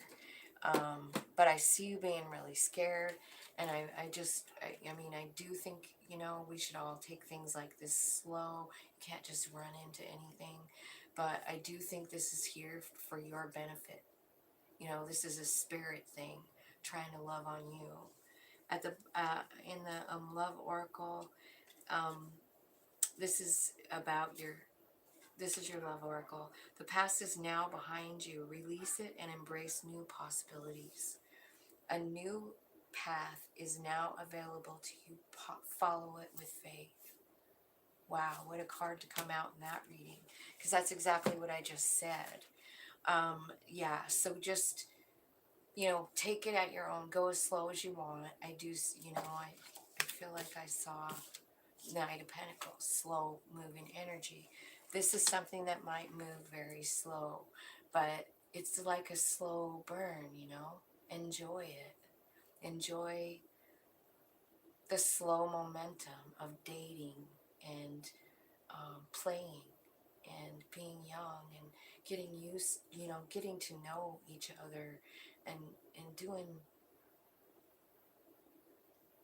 But I see you being really scared. And I do think, we should all take things like this slow. You can't just run into anything. But I do think this is here for your benefit. This is a Spirit thing, trying to love on you. At the in the love oracle, this is about your. This is your love oracle. The past is now behind you. Release it and embrace new possibilities. A new path is now available to you. Follow it with faith. Wow, what a card to come out in that reading, because that's exactly what I just said. Yeah, so just, take it at your own. Go as slow as you want. I do, I feel like I saw Knight of Pentacles, slow moving energy. This is something that might move very slow, but it's like a slow burn, Enjoy it. Enjoy the slow momentum of dating and playing and being young and getting used, getting to know each other and doing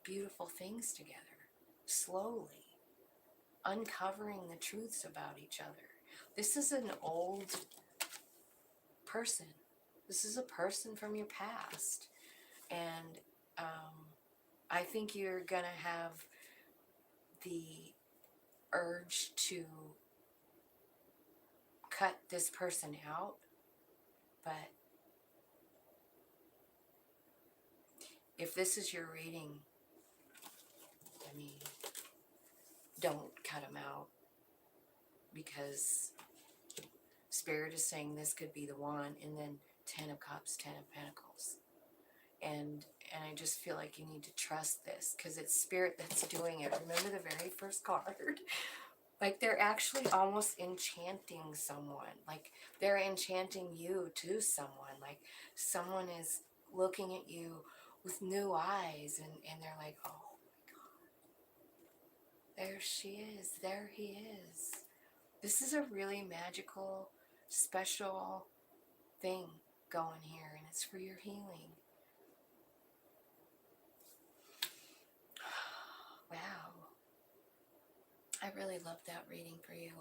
beautiful things together, slowly, uncovering the truths about each other. This is an old person. This is a person from your past. And I think you're going to have the urge to cut this person out, but if this is your reading, I mean, don't cut them out, because Spirit is saying this could be the one, and then 10 of Cups, 10 of Pentacles. And I just feel like you need to trust this, because it's Spirit that's doing it. Remember the very first card? Like, they're actually almost enchanting someone. Like, they're enchanting you to someone. Like, someone is looking at you with new eyes, and they're like, oh my God, there she is, there he is. This is a really magical, special thing going here, and it's for your healing. Wow. I really love that reading for you.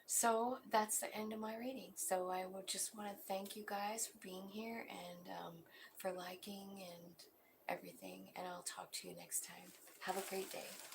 So that's the end of my reading. So I would just want to thank you guys for being here and for liking and everything. And I'll talk to you next time. Have a great day.